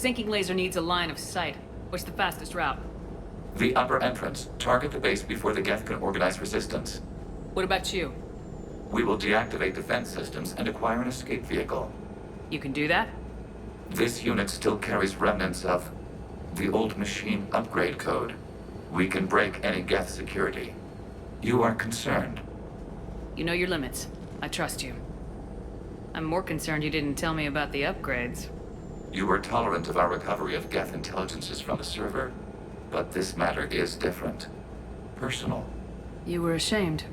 sinking laser needs a line of sight. What's the fastest route? The upper entrance. Target the base before the Geth can organize resistance. What about you? We will deactivate defense systems and acquire an escape vehicle. You can do that? This unit still carries remnants of the old machine upgrade code. We can break any Geth security. You are concerned. You know your limits. I trust you. I'm more concerned you didn't tell me about the upgrades. You were tolerant of our recovery of Geth intelligences from the server, but this matter is different. Personal. You were ashamed.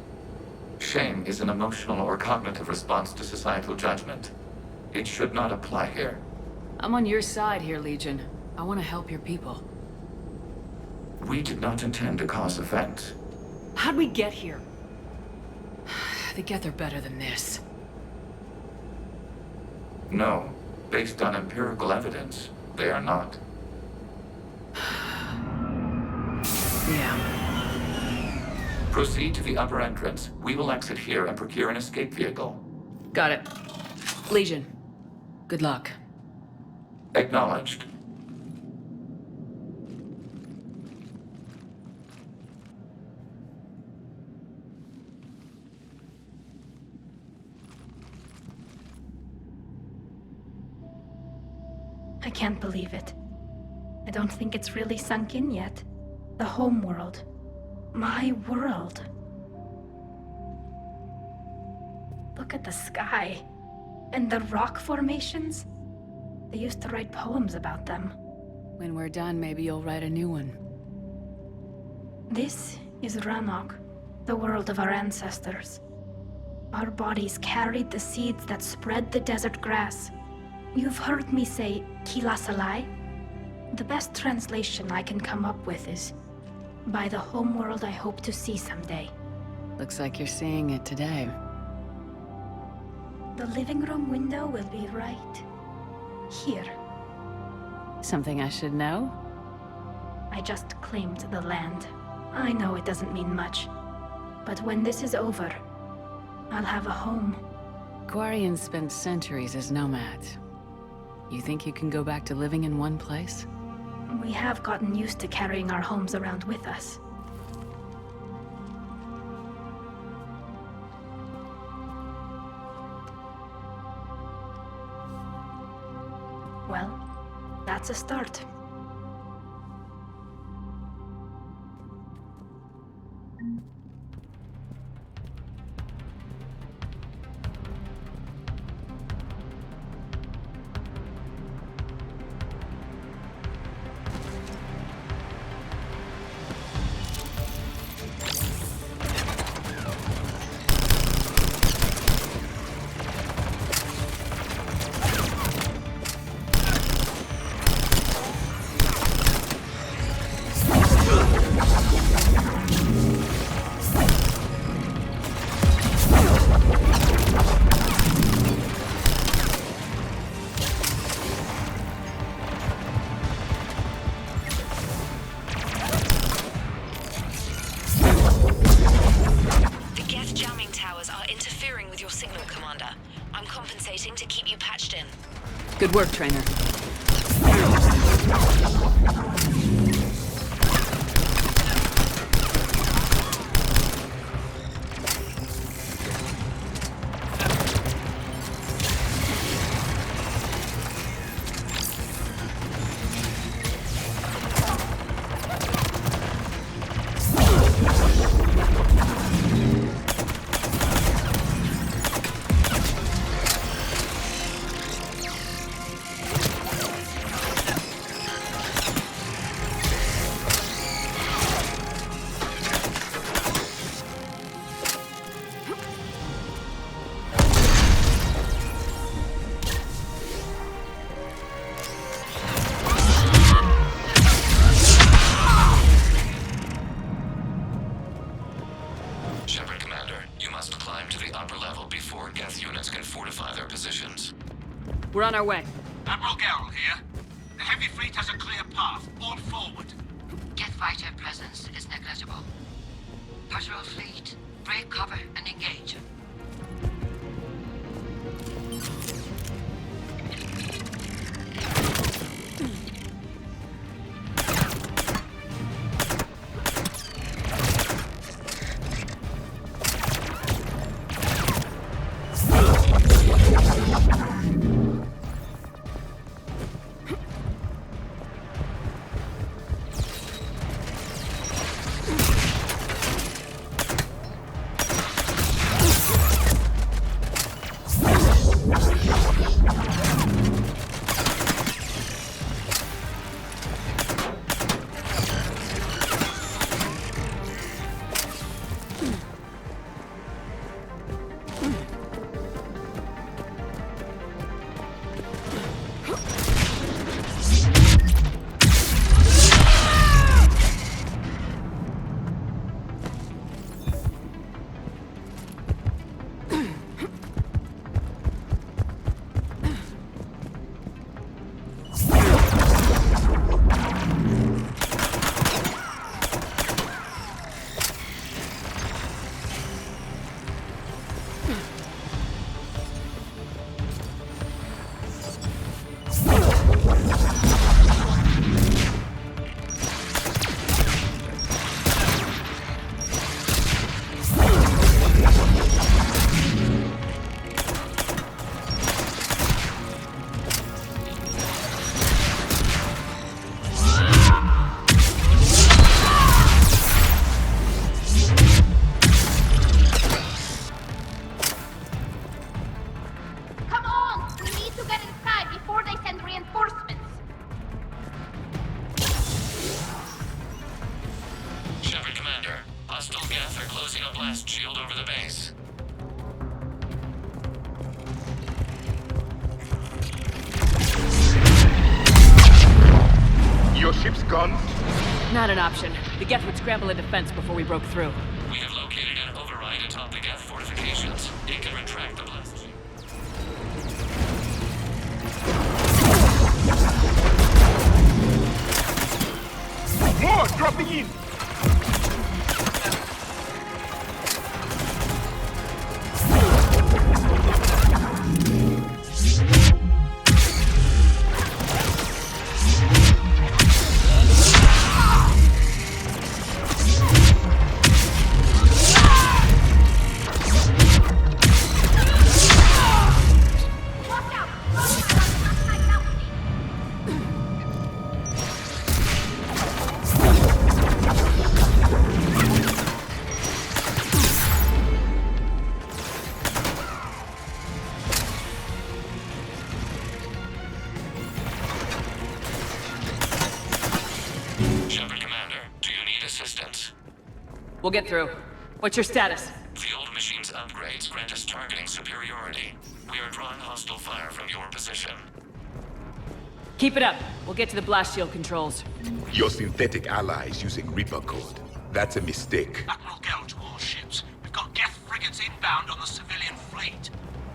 Shame is an emotional or cognitive response to societal judgment. It should not apply here. I'm on your side here, Legion. I want to help your people. We did not intend to cause offense. How'd we get here? The Geth are better than this. No. Based on empirical evidence, they are not. Yeah. Proceed to the upper entrance. We will exit here and procure an escape vehicle. Got it. Legion, good luck. Acknowledged. I can't believe it. I don't think it's really sunk in yet. The home world. My world. Look at the sky. And the rock formations. They used to write poems about them. When we're done, maybe you'll write a new one. This is Rannoch, the world of our ancestors. Our bodies carried the seeds that spread the desert grass. You've heard me say, Kilasalai? The best translation I can come up with is, by the homeworld I hope to see someday. Looks like you're seeing it today. The living room window will be right here. Something I should know? I just claimed the land. I know it doesn't mean much, but when this is over, I'll have a home. Quarians spent centuries as nomads. You think you can go back to living in one place? We have gotten used to carrying our homes around with us. Well, that's a start. Good work, Trainer. We're on our way. Admiral Geralt here. The heavy fleet has a clear path. All forward. Geth fighter presence is negligible. Patrol fleet, break cover and engage. Hostile Geth are closing a blast shield over the base. Your ship's gone? Not an option. The Geth would scramble a defense before we broke through. We have located an override atop the Geth fortifications. It can retract the blast shield. More dropping in! We'll get through. What's your status? The old machine's upgrades grant us targeting superiority. We are drawing hostile fire from your position. Keep it up. We'll get to the blast shield controls. Your synthetic allies using Reaper code. That's a mistake. Admiral Gell to all ships. We've got Geth frigates inbound on the civilian fleet.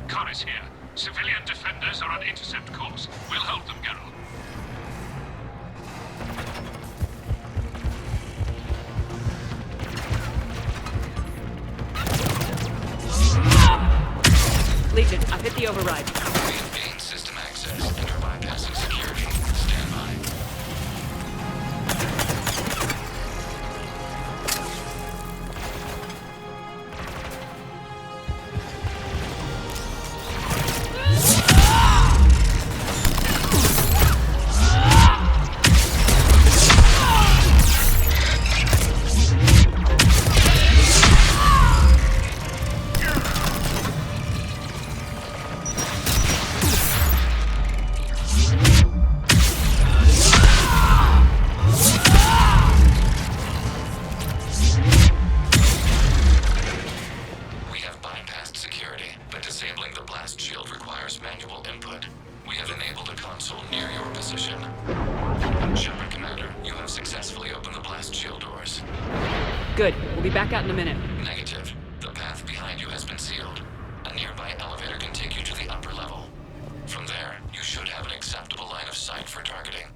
Khan is here. Civilian defenders are on intercept course. We'll hold them, Geralt. Legion, I've hit the override. We have gained system access and are bypassing security. Stand by. Good. We'll be back out in a minute. Negative. The path behind you has been sealed. A nearby elevator can take you to the upper level. From there, you should have an acceptable line of sight for targeting.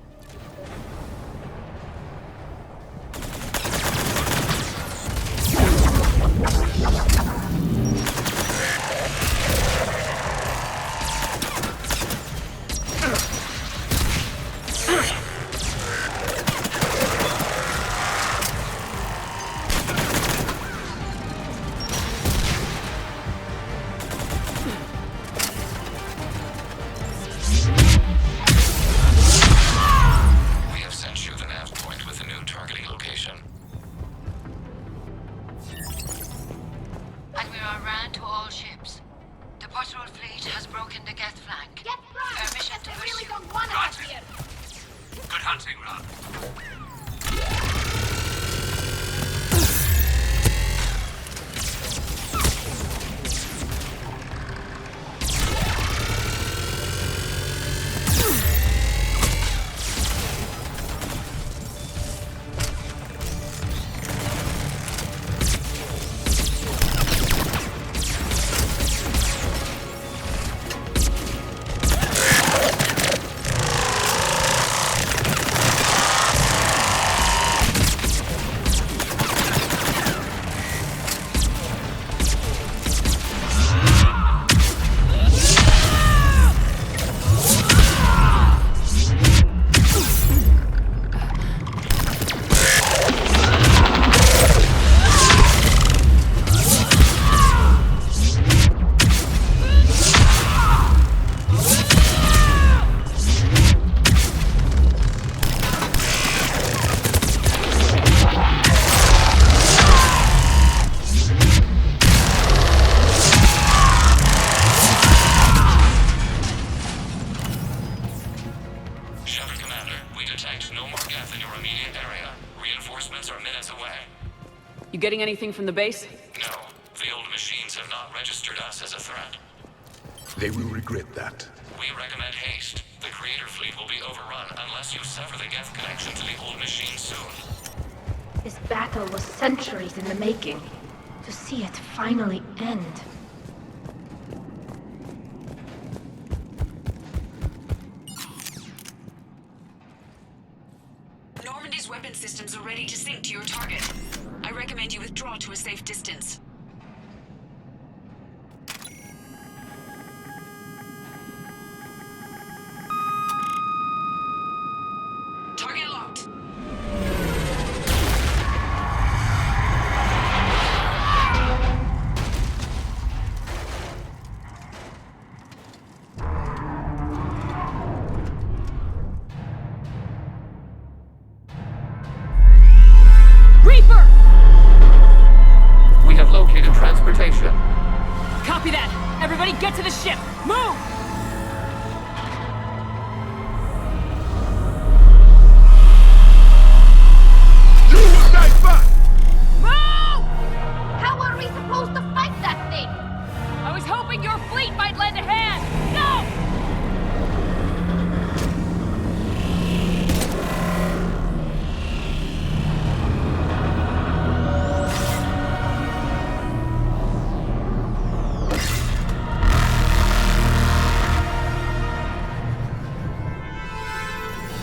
You getting anything from the base? No, the old machines have not registered us as a threat. They will regret that. We recommend haste. The Creator fleet will be overrun unless you sever the Geth connection to the old machine soon. This battle was centuries in the making. To see it finally end. Normandy's weapon systems are ready to sync to your target. I recommend you withdraw to a safe distance. Target locked. Reaper! We have located transportation. Copy that! Everybody get to the ship! Move! You will die fast! Move! How are we supposed to fight that thing? I was hoping your fleet might lend a hand! Go!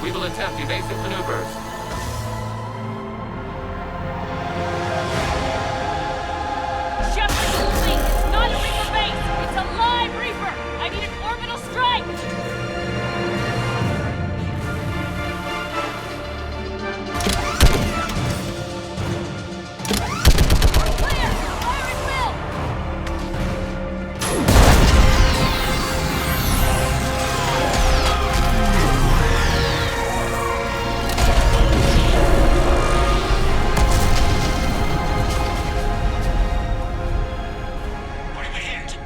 We will attempt evasive maneuvers. Shepard to the fleet! It's not a Reaper base! It's a live Reaper! I need an orbital strike! Clear! Fire at will! What have we hit?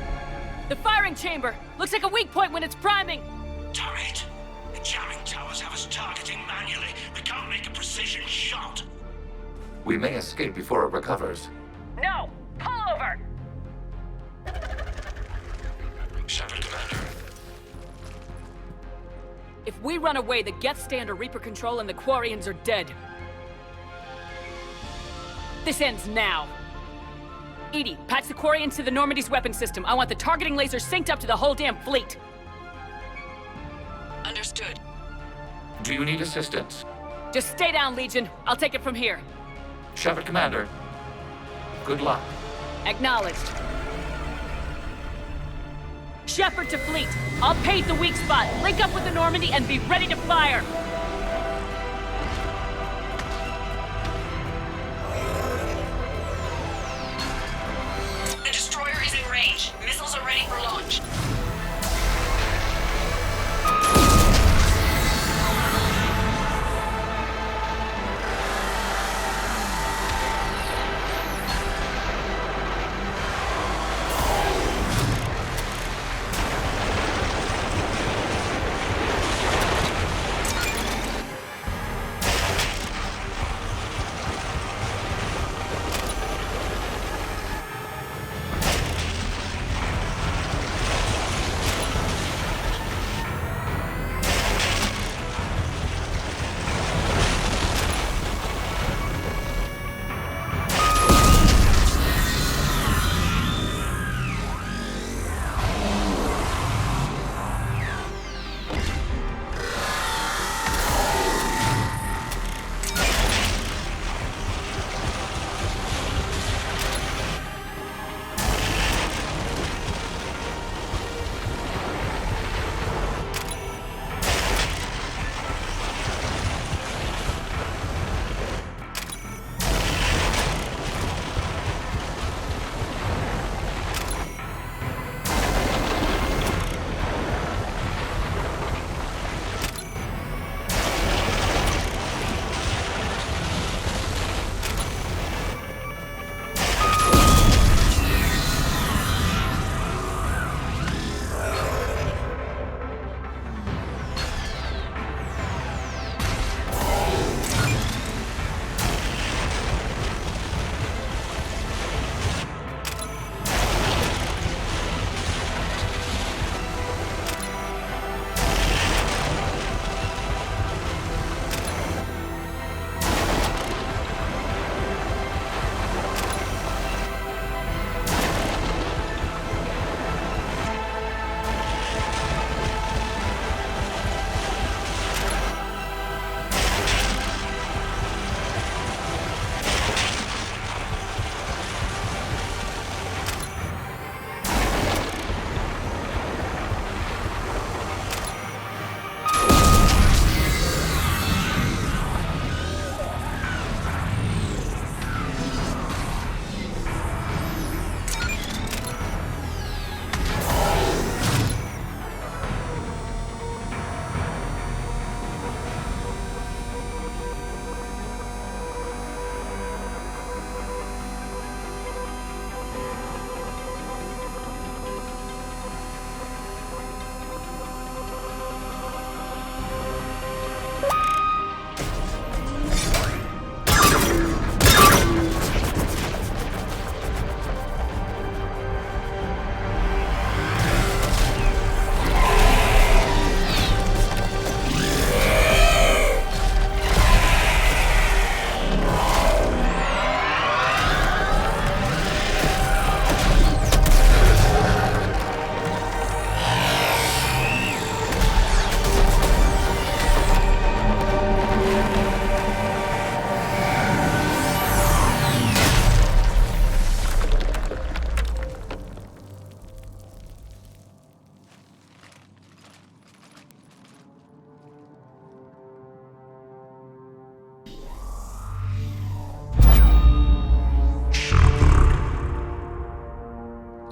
The firing chamber! Looks like a weak point when it's priming! Turret. The jamming towers have us targeting manually. We can't make a precision shot. We may escape before it recovers. No! Pull over! Shepard, Commander. If we run away, the Geth stay under Reaper control and the Quarians are dead. This ends now. Edie, patch the Quarians to the Normandy's weapon system. I want the targeting laser synced up to the whole damn fleet. Understood. Do you need assistance? Just stay down, Legion. I'll take it from here. Shepard, Commander. Good luck. Acknowledged. Shepard to fleet. I'll pave the weak spot, link up with the Normandy, and be ready to fire. The destroyer is in range. Missiles are ready for launch.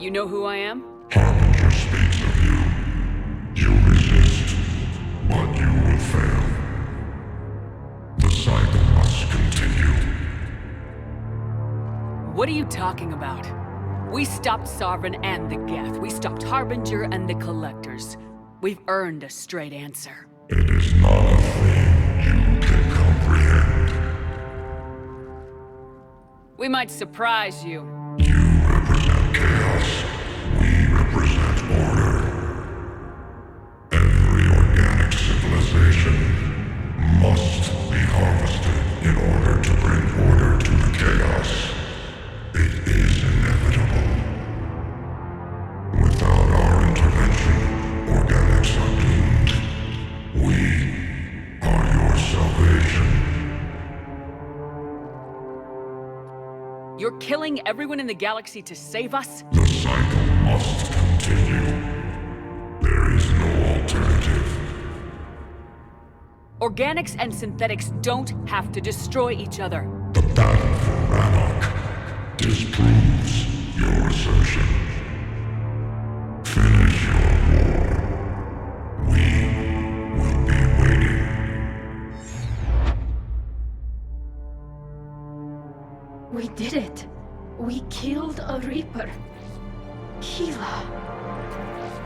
You know who I am? Harbinger speaks of you. You resist, but you will fail. The cycle must continue. What are you talking about? We stopped Sovereign and the Geth. We stopped Harbinger and the Collectors. We've earned a straight answer. It is not a thing you can comprehend. We might surprise you. You represent chaos. We represent order. Every organic civilization must be harvested in order to bring order to the chaos. It is inevitable. Without our intervention, organics are doomed. We are your salvation. You're killing everyone in the galaxy to save us? The cycle must continue. There is no alternative. Organics and synthetics don't have to destroy each other. The battle for Rannoch disproves your assertion. Finish your war. We will be waiting. We did it. We killed a Reaper. Keela.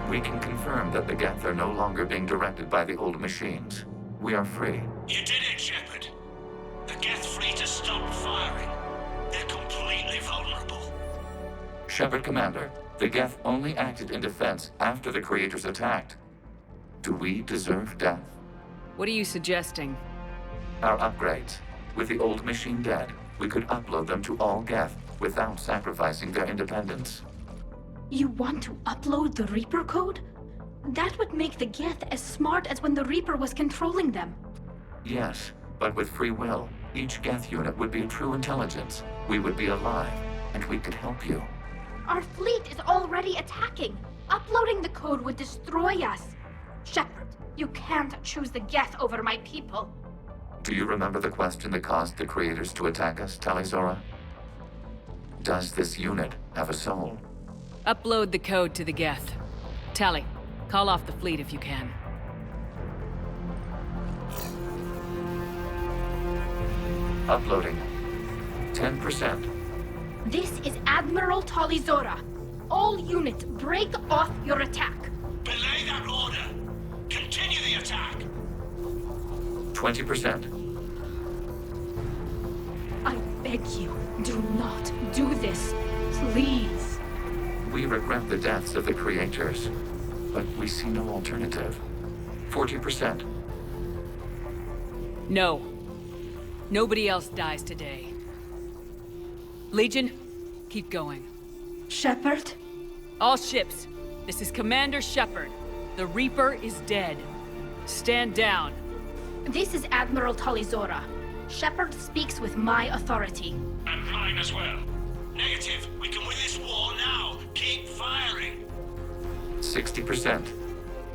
We can confirm that the Geth are no longer being directed by the old machines. We are free. You did it, Shepard. The Geth fleet has stopped firing. They're completely vulnerable. Shepard Commander, the Geth only acted in defense after the creators attacked. Do we deserve death? What are you suggesting? Our upgrades. With the old machine dead, we could upload them to all Geth without sacrificing their independence. You want to upload the Reaper code? That would make the Geth as smart as when the Reaper was controlling them. Yes, but with free will, each Geth unit would be a true intelligence. We would be alive, and we could help you. Our fleet is already attacking. Uploading the code would destroy us. Shepard, you can't choose the Geth over my people. Do you remember the question that caused the creators to attack us, Talizora? Does this unit have a soul? Upload the code to the Geth. Tally, call off the fleet if you can. Uploading. 10%. This is Admiral Talizora. All units, break off your attack. Belay that order. Continue the attack. 20%. I beg you, do not do this. Please. We regret the deaths of the creators, but we see no alternative. 40%. No. Nobody else dies today. Legion, keep going. Shepard? All ships, this is Commander Shepard. The Reaper is dead. Stand down. This is Admiral Talizora. Shepard speaks with my authority. And mine as well. Negative. We can win this war now. Keep firing. 60%.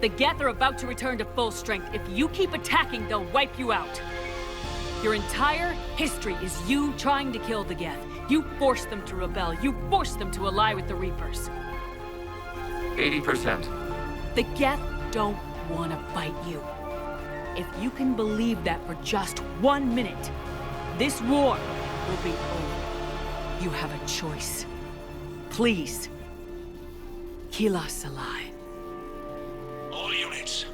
The Geth are about to return to full strength. If you keep attacking, they'll wipe you out. Your entire history is you trying to kill the Geth. You forced them to rebel. You forced them to ally with the Reapers. 80%. The Geth don't want to fight you. If you can believe that for just 1 minute, this war will be over. You have a choice. Please. Kila Salai. All units,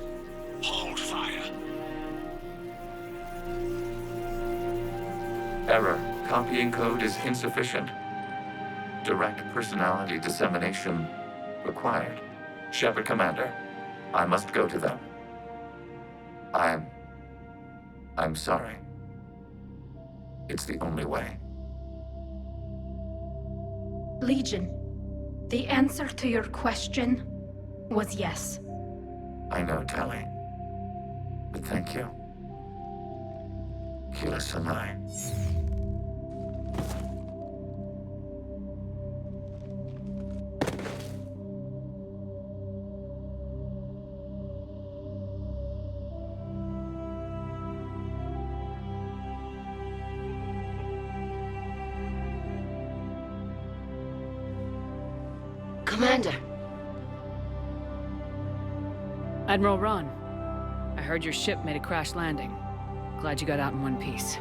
hold fire. Error. Copying code is insufficient. Direct personality dissemination required. Shepard Commander, I must go to them. I'm sorry. It's the only way. Legion, the answer to your question was yes. I know, Tally. But thank you. Kila Salai. Commander! Admiral Ron, I heard your ship made a crash landing. Glad you got out in one piece.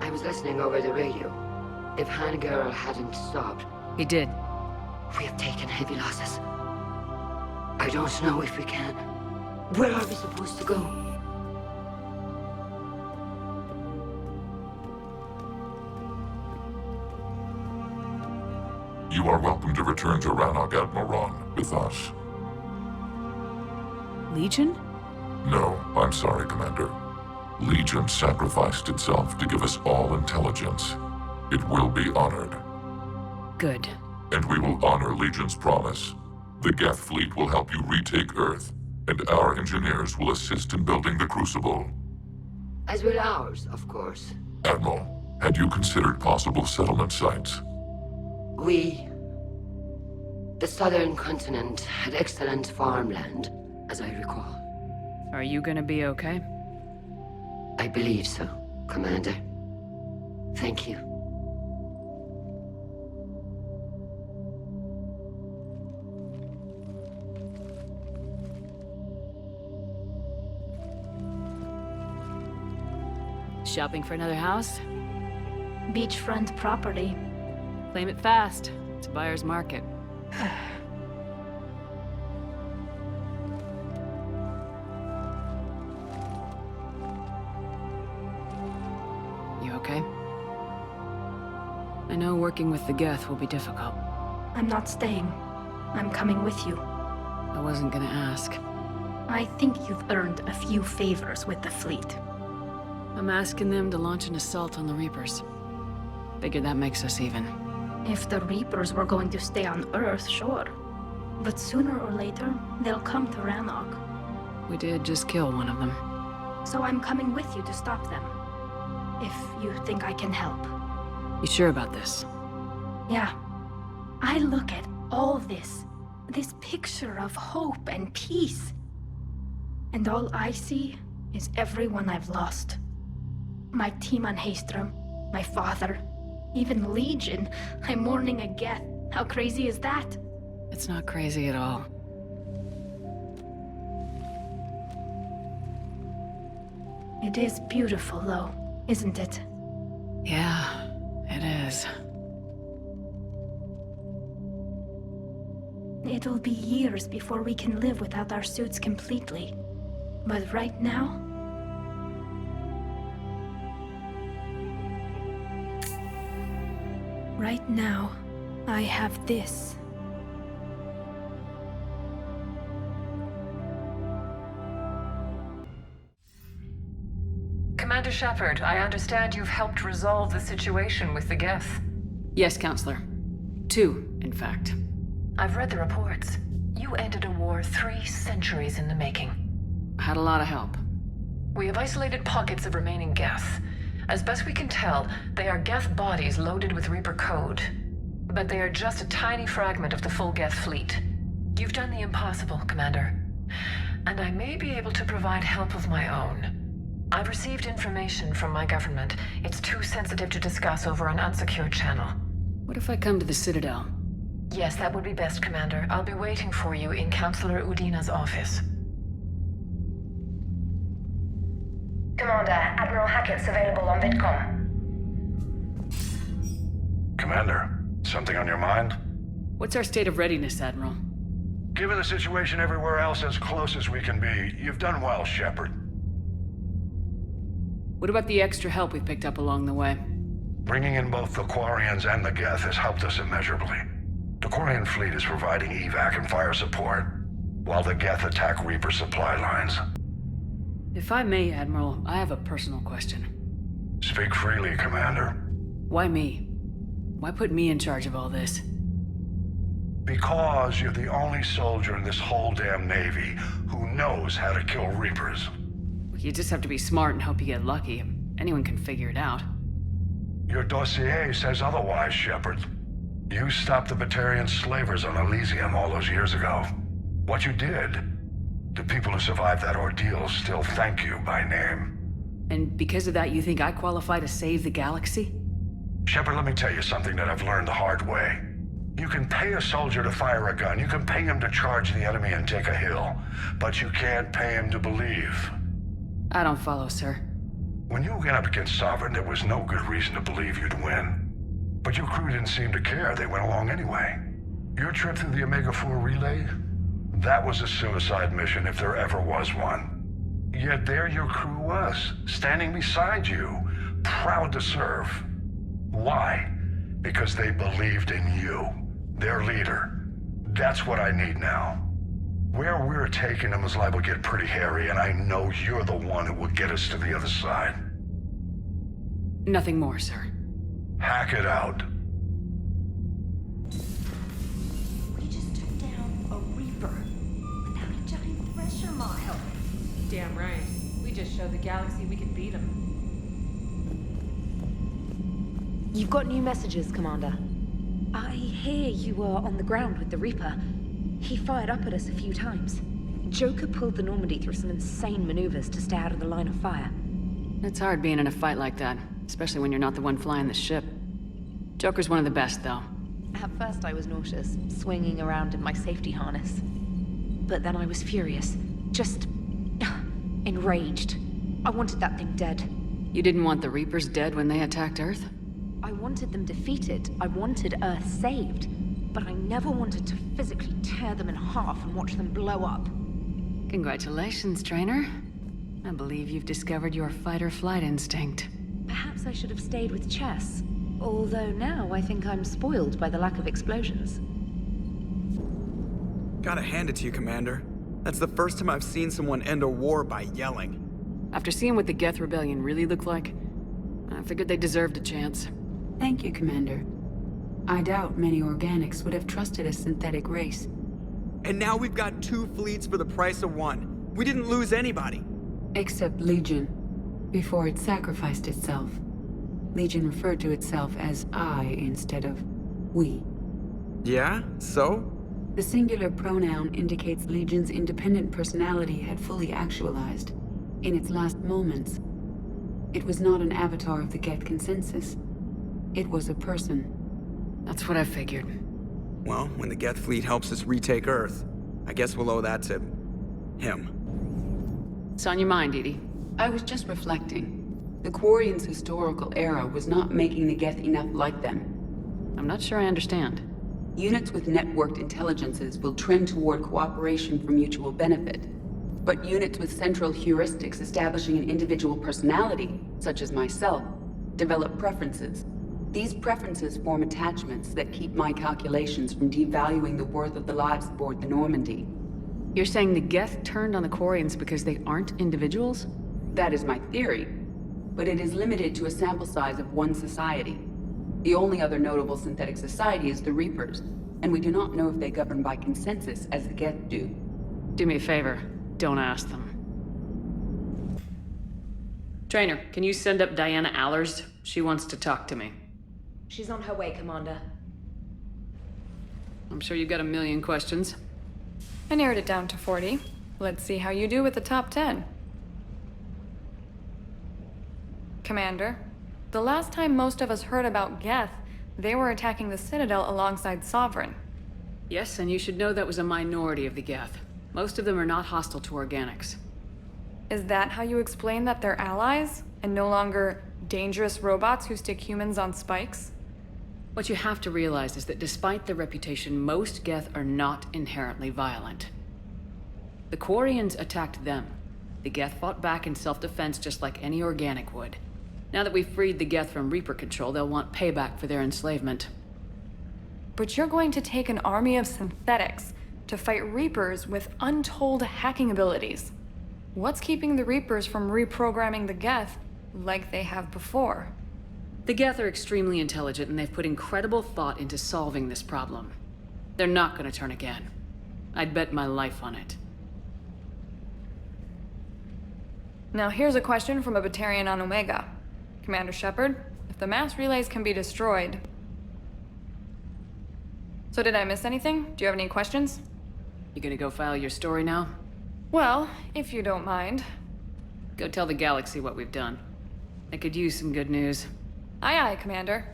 I was listening over the radio. If Hangirl hadn't stopped... He did. We have taken heavy losses. I don't know if we can. Where are we supposed to go? You are welcome to return to Rannoch, Admiral Ron, with us. Legion? No, I'm sorry, Commander. Legion sacrificed itself to give us all intelligence. It will be honored. Good. And we will honor Legion's promise. The Geth fleet will help you retake Earth, and our engineers will assist in building the Crucible. As will ours, of course. Admiral, had you considered possible settlement sites? The southern continent had excellent farmland, as I recall. Are you gonna be okay? I believe so, Commander. Thank you. Shopping for another house? Beachfront property. Claim it fast. It's a buyer's market. You okay? I know working with the Geth will be difficult. I'm not staying. I'm coming with you. I wasn't gonna ask. I think you've earned a few favors with the fleet. I'm asking them to launch an assault on the Reapers. Figure that makes us even. If the Reapers were going to stay on Earth, sure. But sooner or later, they'll come to Rannoch. We did just kill one of them. So I'm coming with you to stop them. If you think I can help. You sure about this? Yeah. I look at all this picture of hope and peace. And all I see is everyone I've lost. My team on Haestrom, my father, even Legion. I'm mourning a Geth. How crazy is that? It's not crazy at all. It is beautiful, though, isn't it? Yeah, it is. It'll be years before we can live without our suits completely. But right now... Right now, I have this. Commander Shepard, I understand you've helped resolve the situation with the Geth. Yes, Counselor. 2, in fact. I've read the reports. You ended a war 3 centuries in the making. I had a lot of help. We have isolated pockets of remaining Geth. As best we can tell, they are Geth bodies loaded with Reaper code. But they are just a tiny fragment of the full Geth fleet. You've done the impossible, Commander. And I may be able to provide help of my own. I've received information from my government. It's too sensitive to discuss over an unsecured channel. What if I come to the Citadel? Yes, that would be best, Commander. I'll be waiting for you in Counselor Udina's office. Commander, Admiral Hackett's available on VidCom. Commander, something on your mind? What's our state of readiness, Admiral? Given the situation everywhere else, as close as we can be, you've done well, Shepard. What about the extra help we picked up along the way? Bringing in both the Quarians and the Geth has helped us immeasurably. The Quarian fleet is providing evac and fire support, while the Geth attack Reaper supply lines. If I may, Admiral, I have a personal question. Speak freely, Commander. Why me? Why put me in charge of all this? Because you're the only soldier in this whole damn Navy who knows how to kill Reapers. You just have to be smart and hope you get lucky. Anyone can figure it out. Your dossier says otherwise, Shepard. You stopped the Batarian slavers on Elysium all those years ago. What you did, the people who survived that ordeal still thank you by name. And because of that, you think I qualify to save the galaxy? Shepard, let me tell you something that I've learned the hard way. You can pay a soldier to fire a gun, you can pay him to charge the enemy and take a hill, but you can't pay him to believe. I don't follow, sir. When you went up against Sovereign, there was no good reason to believe you'd win. But your crew didn't seem to care, they went along anyway. Your trip through the Omega-4 relay? That was a suicide mission if there ever was one. Yet there your crew was, standing beside you, proud to serve. Why? Because they believed in you, their leader. That's what I need now. Where we're taking them is liable to get pretty hairy, and I know you're the one who will get us to the other side. Nothing more, sir. Hack it out. We just took down a Reaper without a giant thresher mile. Damn right. We just showed the galaxy we could beat them. You've got new messages, Commander. I hear you were on the ground with the Reaper. He fired up at us a few times. Joker pulled the Normandy through some insane maneuvers to stay out of the line of fire. It's hard being in a fight like that, especially when you're not the one flying the ship. Joker's one of the best, though. At first I was nauseous, swinging around in my safety harness. But then I was furious. Just... enraged. I wanted that thing dead. You didn't want the Reapers dead when they attacked Earth? I wanted them defeated. I wanted Earth saved. But I never wanted to physically tear them in half and watch them blow up. Congratulations, trainer. I believe you've discovered your fight-or-flight instinct. Perhaps I should have stayed with chess. Although now I think I'm spoiled by the lack of explosions. Gotta hand it to you, Commander. That's the first time I've seen someone end a war by yelling. After seeing what the Geth Rebellion really looked like, I figured they deserved a chance. Thank you, Commander. I doubt many organics would have trusted a synthetic race. And now we've got 2 fleets for the price of 1. We didn't lose anybody. Except Legion, before it sacrificed itself. Legion referred to itself as I instead of we. Yeah? So? The singular pronoun indicates Legion's independent personality had fully actualized. In its last moments, it was not an avatar of the Geth consensus. It was a person. That's what I figured. Well, when the Geth fleet helps us retake Earth, I guess we'll owe that to... him. It's on your mind, Edie. I was just reflecting. The Quarians' historical era was not making the Geth enough like them. I'm not sure I understand. Units with networked intelligences will trend toward cooperation for mutual benefit. But units with central heuristics establishing an individual personality, such as myself, develop preferences. These preferences form attachments that keep my calculations from devaluing the worth of the lives aboard the Normandy. You're saying the Geth turned on the Quarians because they aren't individuals? That is my theory, but it is limited to a sample size of one society. The only other notable synthetic society is the Reapers, and we do not know if they govern by consensus as the Geth do. Do me a favor, don't ask them. Trainer, can you send up Diana Allers? She wants to talk to me. She's on her way, Commander. I'm sure you've got a million questions. I narrowed it down to 40. Let's see how you do with the top 10. Commander, the last time most of us heard about Geth, they were attacking the Citadel alongside Sovereign. Yes, and you should know that was a minority of the Geth. Most of them are not hostile to organics. Is that how you explain that they're allies, and no longer dangerous robots who stick humans on spikes? What you have to realize is that despite their reputation, most Geth are not inherently violent. The Quarians attacked them. The Geth fought back in self-defense just like any organic would. Now that we've freed the Geth from Reaper control, they'll want payback for their enslavement. But you're going to take an army of synthetics to fight Reapers with untold hacking abilities. What's keeping the Reapers from reprogramming the Geth like they have before? The Geth are extremely intelligent, and they've put incredible thought into solving this problem. They're not gonna turn again. I'd bet my life on it. Now here's a question from a Batarian on Omega. Commander Shepard, if the mass relays can be destroyed... So did I miss anything? Do you have any questions? You gonna go file your story now? Well, if you don't mind. Go tell the galaxy what we've done. I could use some good news. Aye, aye, Commander.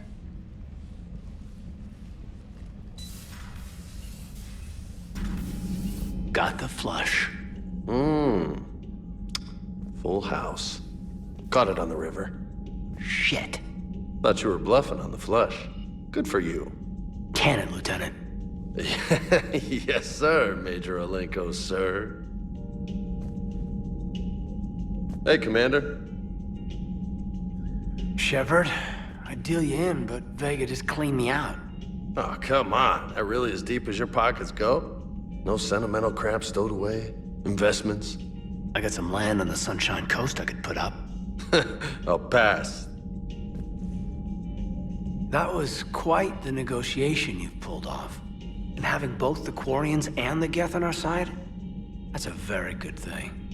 got the flush. Full house. Caught it on the river. Shit. Thought you were bluffing on the flush. Good for you. Can it, Lieutenant? Yes, sir, Major Alenko, sir. Hey, Commander. Shepard, I'd deal you in, but Vega just cleaned me out. Oh, come on. That really as deep as your pockets go? No sentimental crap stowed away? Investments? I got some land on the Sunshine Coast I could put up. I'll pass. That was quite the negotiation you've pulled off. And having both the Quarians and the Geth on our side, that's a very good thing.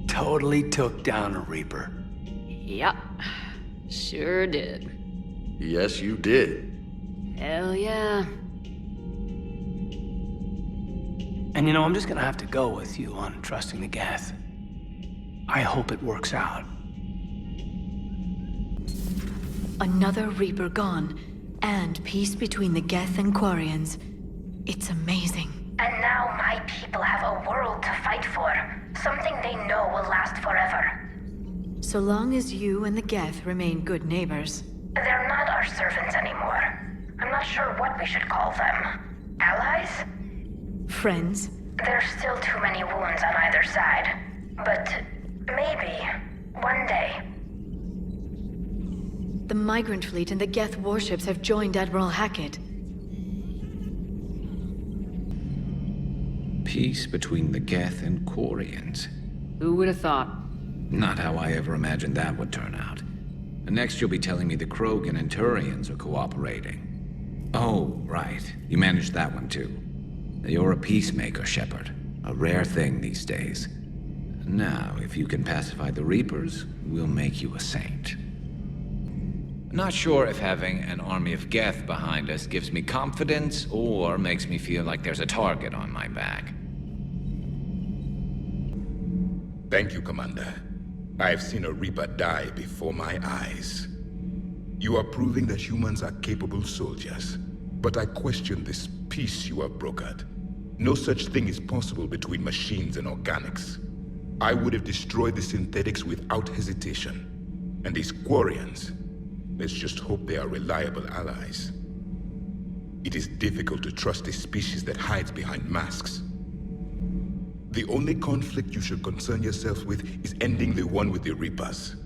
Totally took down a Reaper. Yep. Sure did. Yes, you did. Hell yeah. And you know, I'm just gonna have to go with you on trusting the Geth. I hope it works out. Another Reaper gone, and peace between the Geth and Quarians. It's amazing. And now my people have a world to fight for. Something they know will last forever. So long as you and the Geth remain good neighbors. They're not our servants anymore. I'm not sure what we should call them. Allies? Friends? There's still too many wounds on either side. But maybe, one day. The Migrant Fleet and the Geth warships have joined Admiral Hackett. Peace between the Geth and Quarians. Who would have thought? Not how I ever imagined that would turn out. And next you'll be telling me the Krogan and Turians are cooperating. Oh, right. You managed that one too. You're a peacemaker, Shepard. A rare thing these days. Now, if you can pacify the Reapers, we'll make you a saint. Not sure if having an army of Geth behind us gives me confidence or makes me feel like there's a target on my back. Thank you, Commander. I have seen a Reaper die before my eyes. You are proving that humans are capable soldiers, but I question this peace you have brokered. No such thing is possible between machines and organics. I would have destroyed the synthetics without hesitation. And these Quarians, let's just hope they are reliable allies. It is difficult to trust a species that hides behind masks. The only conflict you should concern yourself with is ending the one with the Reapers.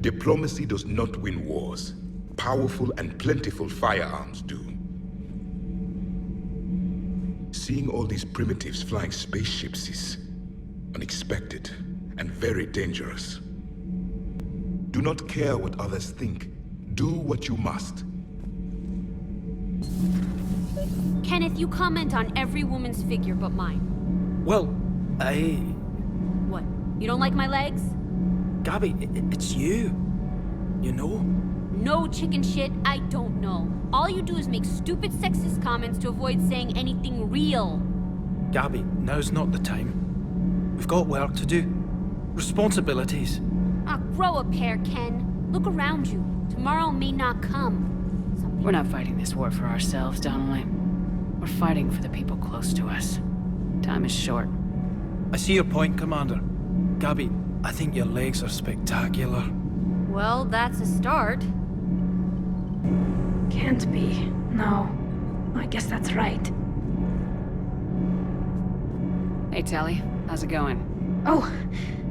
Diplomacy does not win wars. Powerful and plentiful firearms do. Seeing all these primitives flying spaceships is unexpected and very dangerous. Do not care what others think. Do what you must. Kenneth, you comment on every woman's figure but mine. Well, What? You don't like my legs? Gabby, it's you. You know? No chicken shit, I don't know. All you do is make stupid sexist comments to avoid saying anything real. Gabby, now's not the time. We've got work to do. Responsibilities. Ah, grow a pair, Ken. Look around you. Tomorrow may not come. We're not fighting this war for ourselves, Donnelly. We're fighting for the people close to us. Time is short. I see your point, Commander. Gabby, I think your legs are spectacular. Well, that's a start. Can't be. No. I guess that's right. Hey, Tally. How's it going? Oh,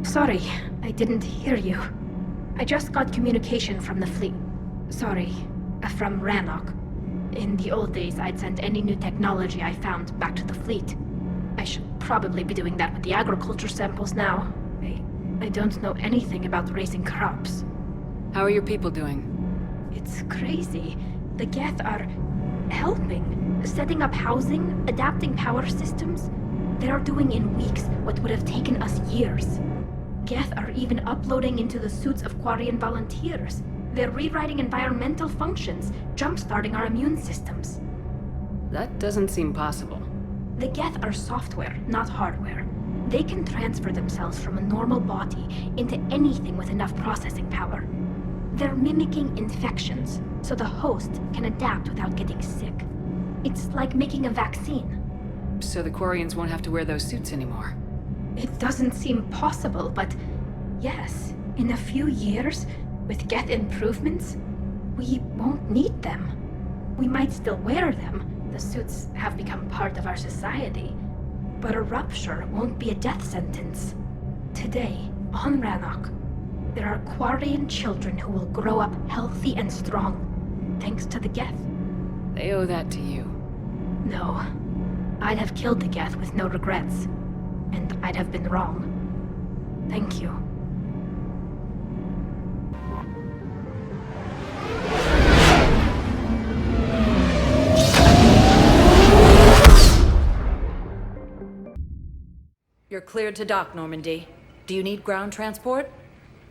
sorry. I didn't hear you. I just got communication from the fleet. Sorry, from Rannoch. In the old days, I'd send any new technology I found back to the fleet. I should probably be doing that with the agriculture samples now. I don't know anything about raising crops. How are your people doing? It's crazy. The Geth are helping, setting up housing, adapting power systems. They are doing in weeks what would have taken us years. Geth are even uploading into the suits of Quarian volunteers. They're rewriting environmental functions, jump-starting our immune systems. That doesn't seem possible. The Geth are software, not hardware. They can transfer themselves from a normal body into anything with enough processing power. They're mimicking infections, so the host can adapt without getting sick. It's like making a vaccine. So the Quarians won't have to wear those suits anymore. It doesn't seem possible, but yes, in a few years, with Geth improvements, we won't need them. We might still wear them. The suits have become part of our society. But a rupture won't be a death sentence. Today, on Rannoch, there are Quarian children who will grow up healthy and strong, thanks to the Geth. They owe that to you. No. I'd have killed the Geth with no regrets. And I'd have been wrong. Thank you. You're cleared to dock, Normandy. Do you need ground transport?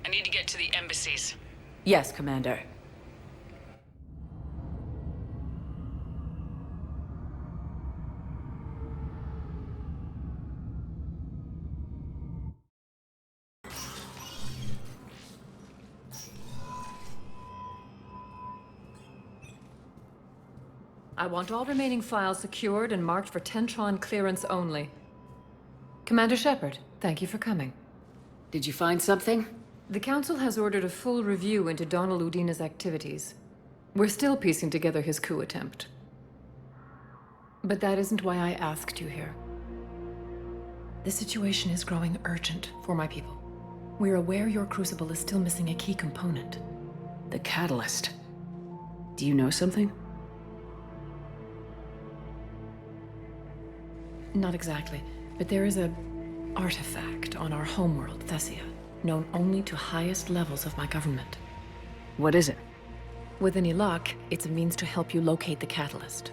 I need to get to the embassies. Yes, Commander. I want all remaining files secured and marked for Tentron clearance only. Commander Shepard, thank you for coming. Did you find something? The Council has ordered a full review into Donald Udina's activities. We're still piecing together his coup attempt. But that isn't why I asked you here. The situation is growing urgent for my people. We're aware your crucible is still missing a key component. The catalyst. Do you know something? Not exactly, but there is a artifact on our homeworld, Thessia, known only to highest levels of my government. What is it? With any luck, it's a means to help you locate the catalyst.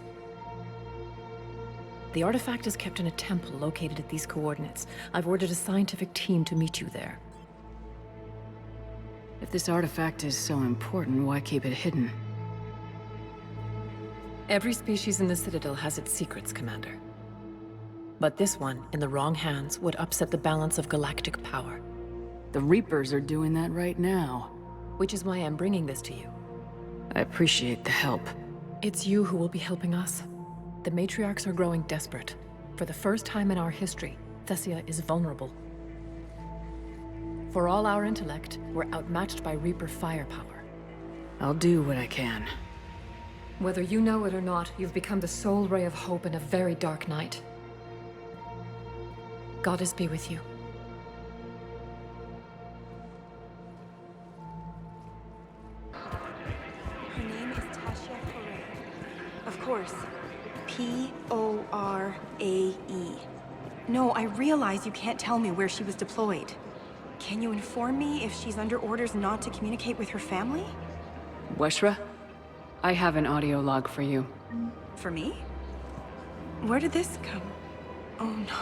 The artifact is kept in a temple located at these coordinates. I've ordered a scientific team to meet you there. If this artifact is so important, why keep it hidden? Every species in the Citadel has its secrets, Commander. But this one, in the wrong hands, would upset the balance of galactic power. The Reapers are doing that right now. Which is why I'm bringing this to you. I appreciate the help. It's you who will be helping us. The matriarchs are growing desperate. For the first time in our history, Thessia is vulnerable. For all our intellect, we're outmatched by Reaper firepower. I'll do what I can. Whether you know it or not, you've become the sole ray of hope in a very dark night. Goddess be with you. Her name is Tasha Foray. Of course. P-O-R-A-E. No, I realize you can't tell me where she was deployed. Can you inform me if she's under orders not to communicate with her family? Weshra, I have an audio log for you. For me? Where did this come? Oh no.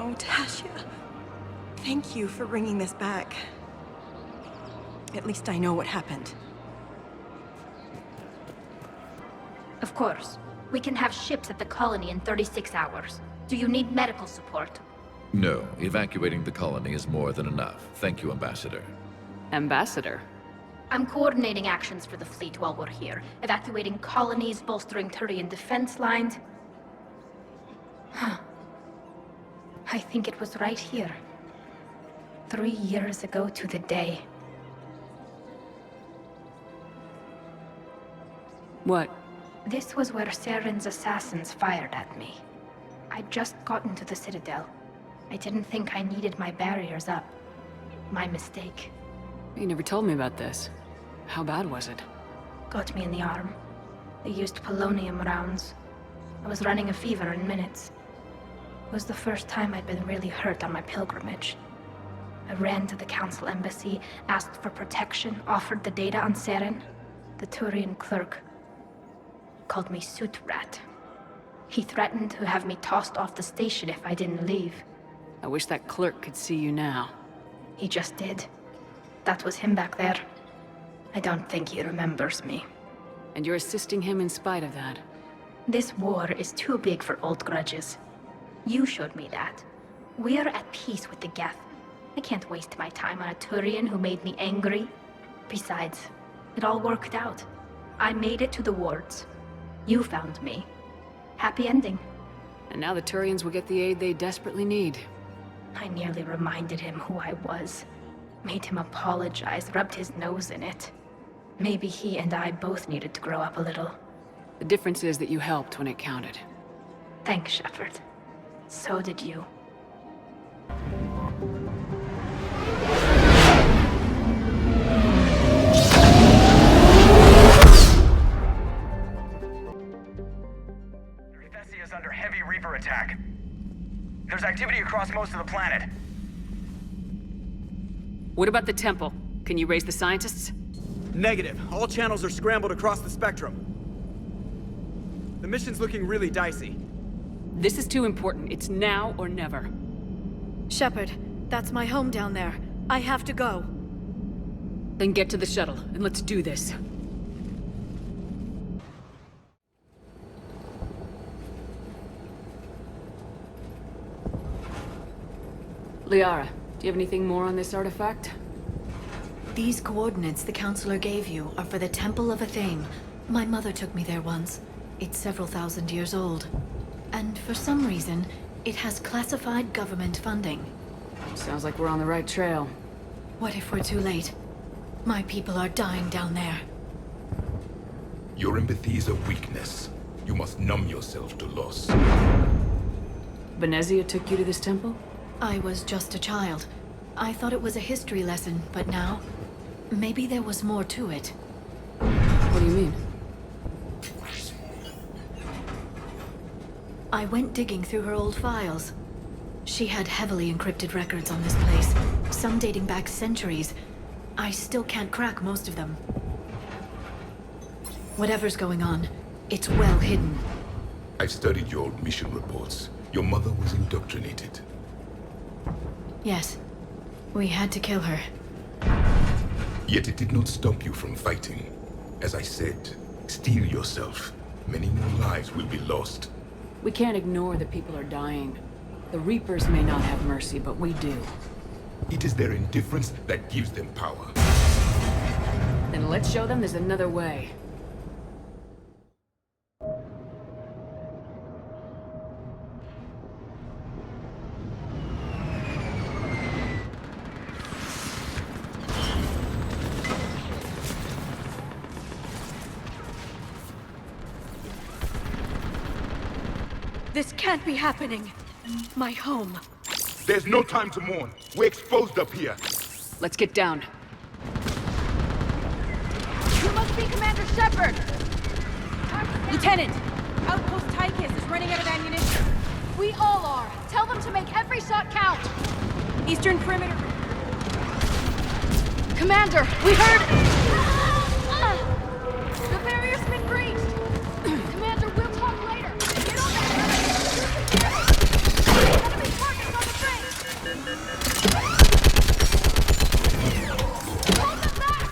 Oh, Tasha. Thank you for bringing this back. At least I know what happened. Of course. We can have ships at the colony in 36 hours. Do you need medical support? No, evacuating the colony is more than enough. Thank you, Ambassador. Ambassador? I'm coordinating actions for the fleet while we're here. Evacuating colonies, bolstering Turian defense lines. I think it was right here. 3 years ago to the day. What? This was where Saren's assassins fired at me. I'd just gotten to the Citadel. I didn't think I needed my barriers up. My mistake. You never told me about this. How bad was it? Got me in the arm. They used polonium rounds. I was running a fever in minutes. It was the first time I'd been really hurt on my pilgrimage. I ran to the Council embassy, asked for protection, offered the data on Saren. The Turian clerk called me Suit Rat. He threatened to have me tossed off the station if I didn't leave. I wish that clerk could see you now. He just did. That was him back there. I don't think he remembers me. And you're assisting him in spite of that. This war is too big for old grudges. You showed me that. We're at peace with the Geth. I can't waste my time on a Turian who made me angry. Besides, it all worked out. I made it to the wards. You found me. Happy ending. And now the Turians will get the aid they desperately need. I nearly reminded him who I was. Made him apologize, rubbed his nose in it. Maybe he and I both needed to grow up a little. The difference is that you helped when it counted. Thanks, Shepard. So did you. Thessia is under heavy Reaper attack. There's activity across most of the planet. What about the temple? Can you raise the scientists? Negative. All channels are scrambled across the spectrum. The mission's looking really dicey. This is too important. It's now or never. Shepard, that's my home down there. I have to go. Then get to the shuttle, and let's do this. Liara, do you have anything more on this artifact? These coordinates the Counselor gave you are for the Temple of Athame. My mother took me there once. It's several thousand years old. And for some reason, it has classified government funding. Sounds like we're on the right trail. What if we're too late? My people are dying down there. Your empathy is a weakness. You must numb yourself to loss. Venezia took you to this temple? I was just a child. I thought it was a history lesson, but now... maybe there was more to it. What do you mean? I went digging through her old files. She had heavily encrypted records on this place, some dating back centuries. I still can't crack most of them. Whatever's going on, it's well hidden. I've studied your old mission reports. Your mother was indoctrinated. Yes. We had to kill her. Yet it did not stop you from fighting. As I said, steel yourself. Many more lives will be lost. We can't ignore that people are dying. The Reapers may not have mercy, but we do. It is their indifference that gives them power. Then let's show them there's another way. This can't be happening. My home. There's no time to mourn. We're exposed up here. Let's get down. You must be Commander Shepard! Lieutenant! Outpost Tychus is running out of ammunition. We all are. Tell them to make every shot count. Eastern perimeter. Commander, we heard... The barrier's been breached. Commander, we'll talk later. Get on that. Enemy targets on the train. Hold them back.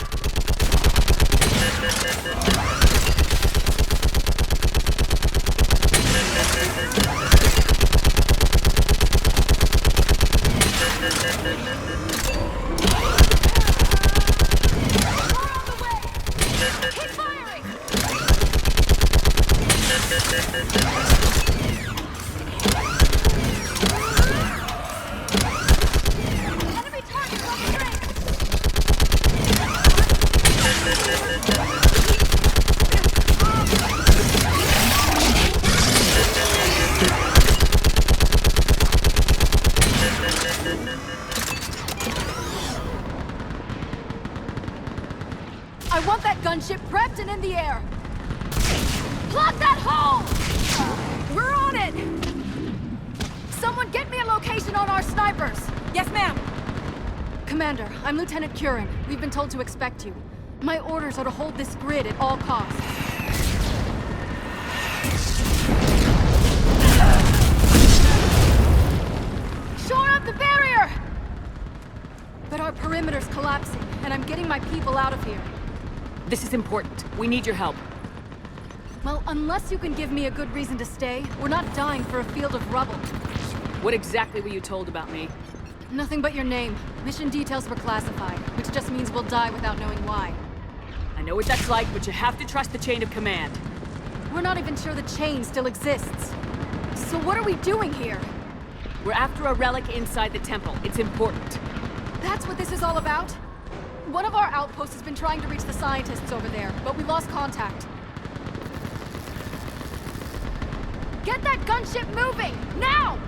I want that gunship prepped and in the air. Plug that hole! We're on it! Someone get me a location on our snipers! Yes, ma'am! Commander, I'm Lieutenant Curran. We've been told to expect you. My orders are to hold this grid at all costs. Shore up the barrier! But our perimeter's collapsing, and I'm getting my people out of here. This is important. We need your help. Well, unless you can give me a good reason to stay, we're not dying for a field of rubble. What exactly were you told about me? Nothing but your name. Mission details were classified, which just means we'll die without knowing why. I know what that's like, but you have to trust the chain of command. We're not even sure the chain still exists. So what are we doing here? We're after a relic inside the temple. It's important. That's what this is all about? One of our outposts has been trying to reach the scientists over there, but we lost contact. Get that gunship moving! Now!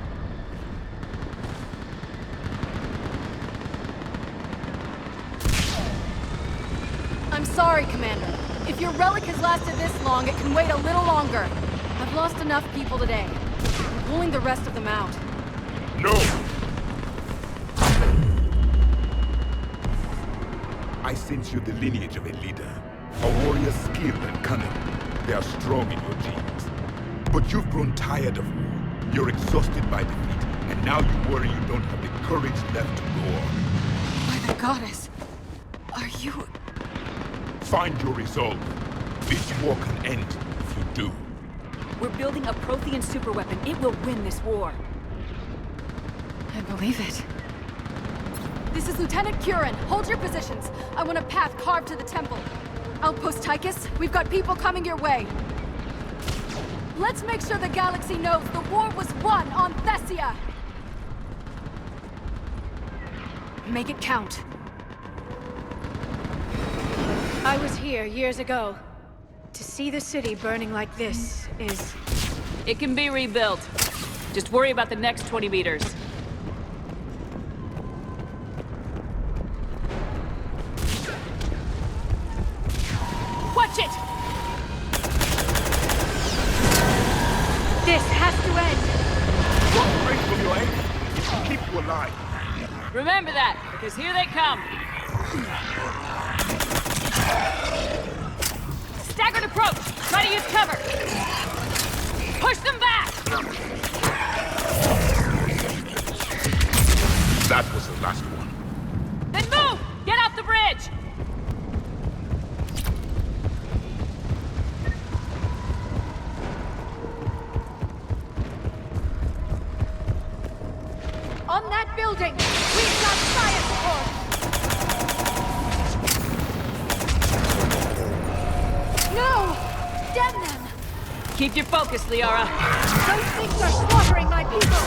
I'm sorry, Commander. If your relic has lasted this long, it can wait a little longer. I've lost enough people today. I'm pulling the rest of them out. No! I sense you're the lineage of a leader. A warrior skilled and cunning. They are strong in your genes. But you've grown tired of war. You're exhausted by defeat, and now you worry you don't have the courage left to go on. By the goddess, are you... Find your resolve. This war can end if you do. We're building a Prothean superweapon. It will win this war. I believe it. This is Lieutenant Curran. Hold your positions. I want a path carved to the temple. Outpost Tychus, we've got people coming your way. Let's make sure the galaxy knows the war was won on Thessia! Make it count. I was here years ago. To see the city burning like this is... It can be rebuilt. Just worry about the next 20 meters. Watch it! This has to end! Don't break from your aim. It will keep you alive. Remember that, because here they come. Staggered approach! Try to use cover! Push them back! That was the last one. Then move! Get off the bridge! On that building! We've got fire support! No! Damn them! Keep your focus, Liara. Those things are slaughtering my people!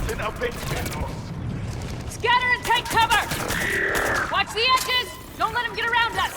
Then I'll make you. Scatter and take cover! Watch the edges! Don't let them get around us!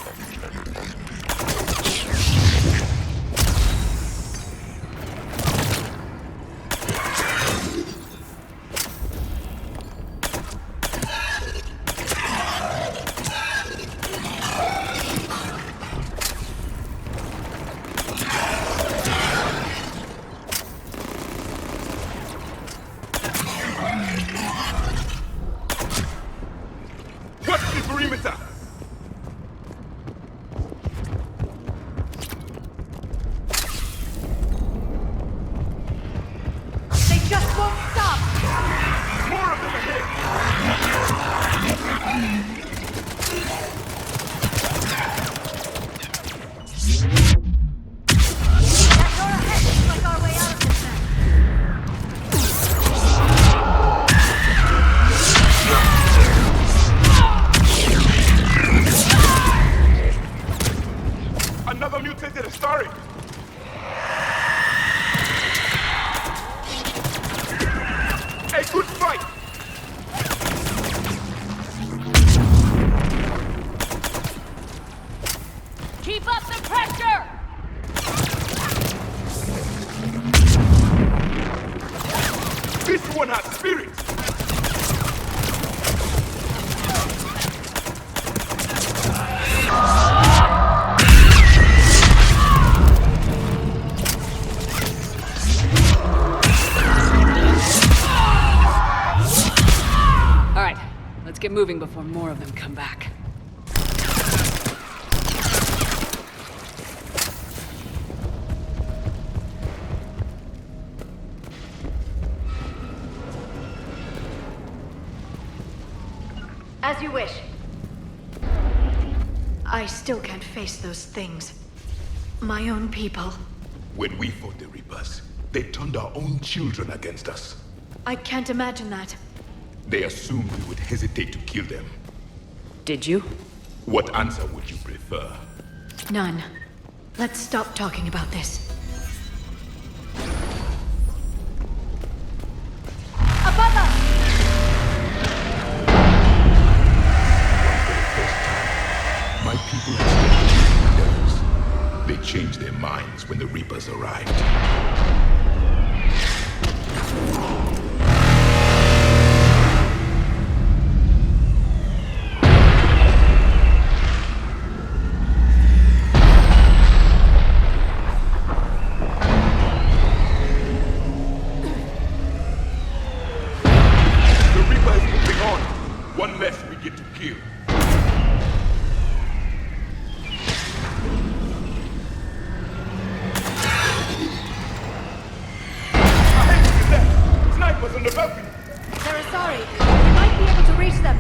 Get moving before more of them come back. As you wish. I still can't face those things. My own people. When we fought the Reapers, they turned our own children against us. I can't imagine that. They assumed we would hesitate to kill them. Did you? What answer would you prefer? None. Let's stop talking about this. Above us! My people expected devils. They changed their minds when the Reapers arrived. One less we get to kill. Snipers on the balcony! They're sorry. We might be able to reach them.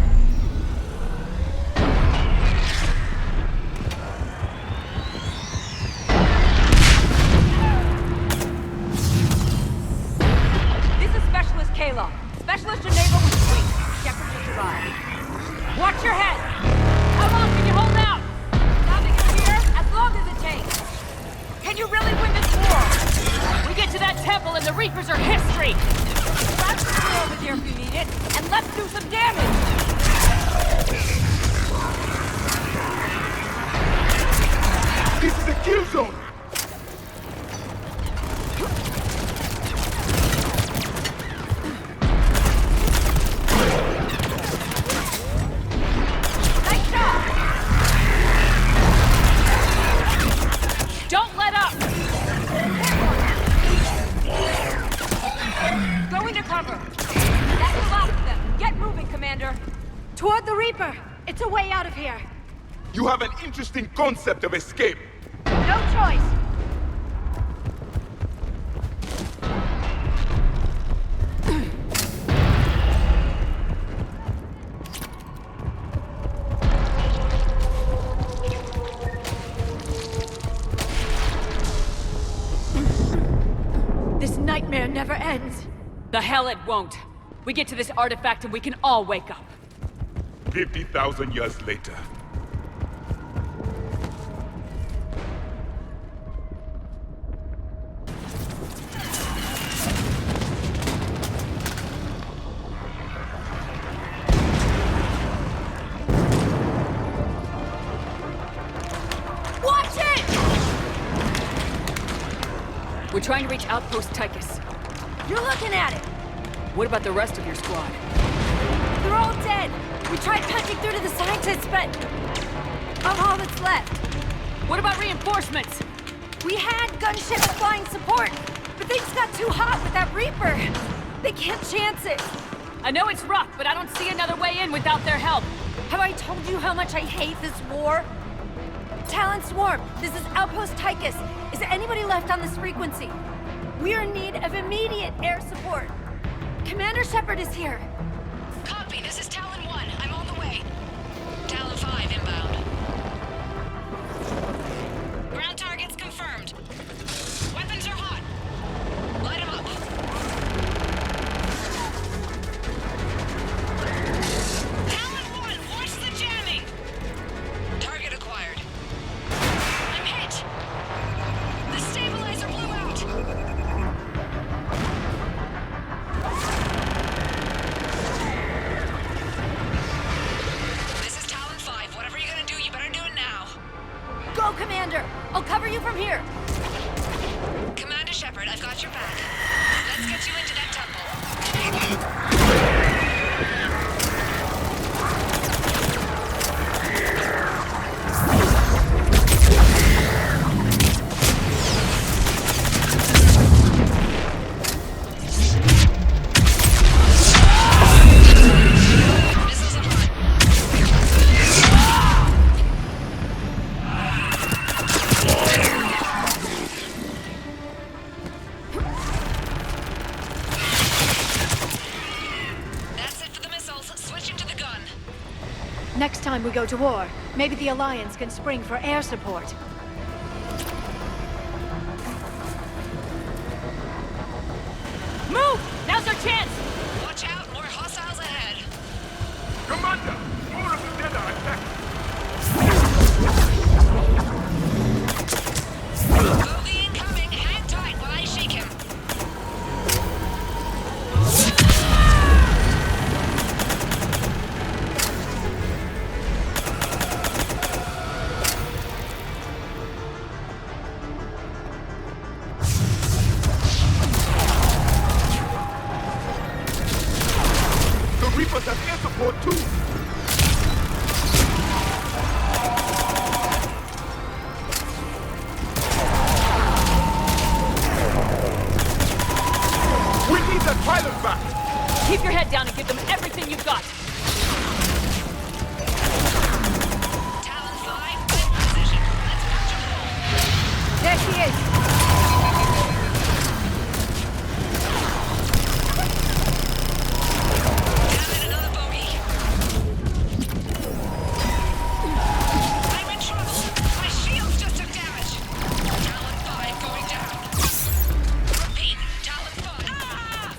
This is Specialist Kayla. Specialist Geneva with Fleet. Shepard just arrived. Watch your head! How long can you hold out? Nothing in here, as long as it takes. Can you really win this war? We get to that temple and the Reapers are history! Grab the crew over there if you need it, and let's do some damage! This is a kill zone! Don't let up! Go into cover! That's the last of them! Get moving, Commander! Toward the Reaper! It's a way out of here! You have an interesting concept of escape. No choice! This nightmare never ends. The hell it won't. We get to this artifact and we can all wake up. 50,000 years later. Watch it! We're trying to reach Outpost Tychus. You're looking at it! What about the rest of your squad? They're all dead! We tried punching through to the scientists, but I'm all that's left. What about reinforcements? We had gunship and flying support, but things got too hot with that Reaper. They can't chance it. I know it's rough, but I don't see another way in without their help. Have I told you how much I hate this war? Talon Swarm, this is Outpost Tychus. Is anybody left on this frequency? We're in need of immediate air support. Commander Shepard is here. Copy, this is Talon 1. I'm on the way. Talon 5 inbound. Ground targets confirmed. Weapons are hot. Light them up. Talon 1, watch the jamming! Target acquired. I'm hit! The stabilizer blew out! This is Talon 5. Whatever you're gonna do, you better do it now. Go, Commander! I'll cover you from here. Commander Shepard, I've got your back. Let's get you into that temple. Next time we go to war, maybe the Alliance can spring for air support. Move! Now's our chance! Watch out, more hostiles ahead. Commander! More of the dead are attacking! pilot back! Keep your head down and give them everything you've got! Talon 5, in position. Let's patch them all. There she is! Damn it, another bogey. I'm in trouble. My shields just took damage. Talon 5 going down. Repeat, Talon 5. Ah!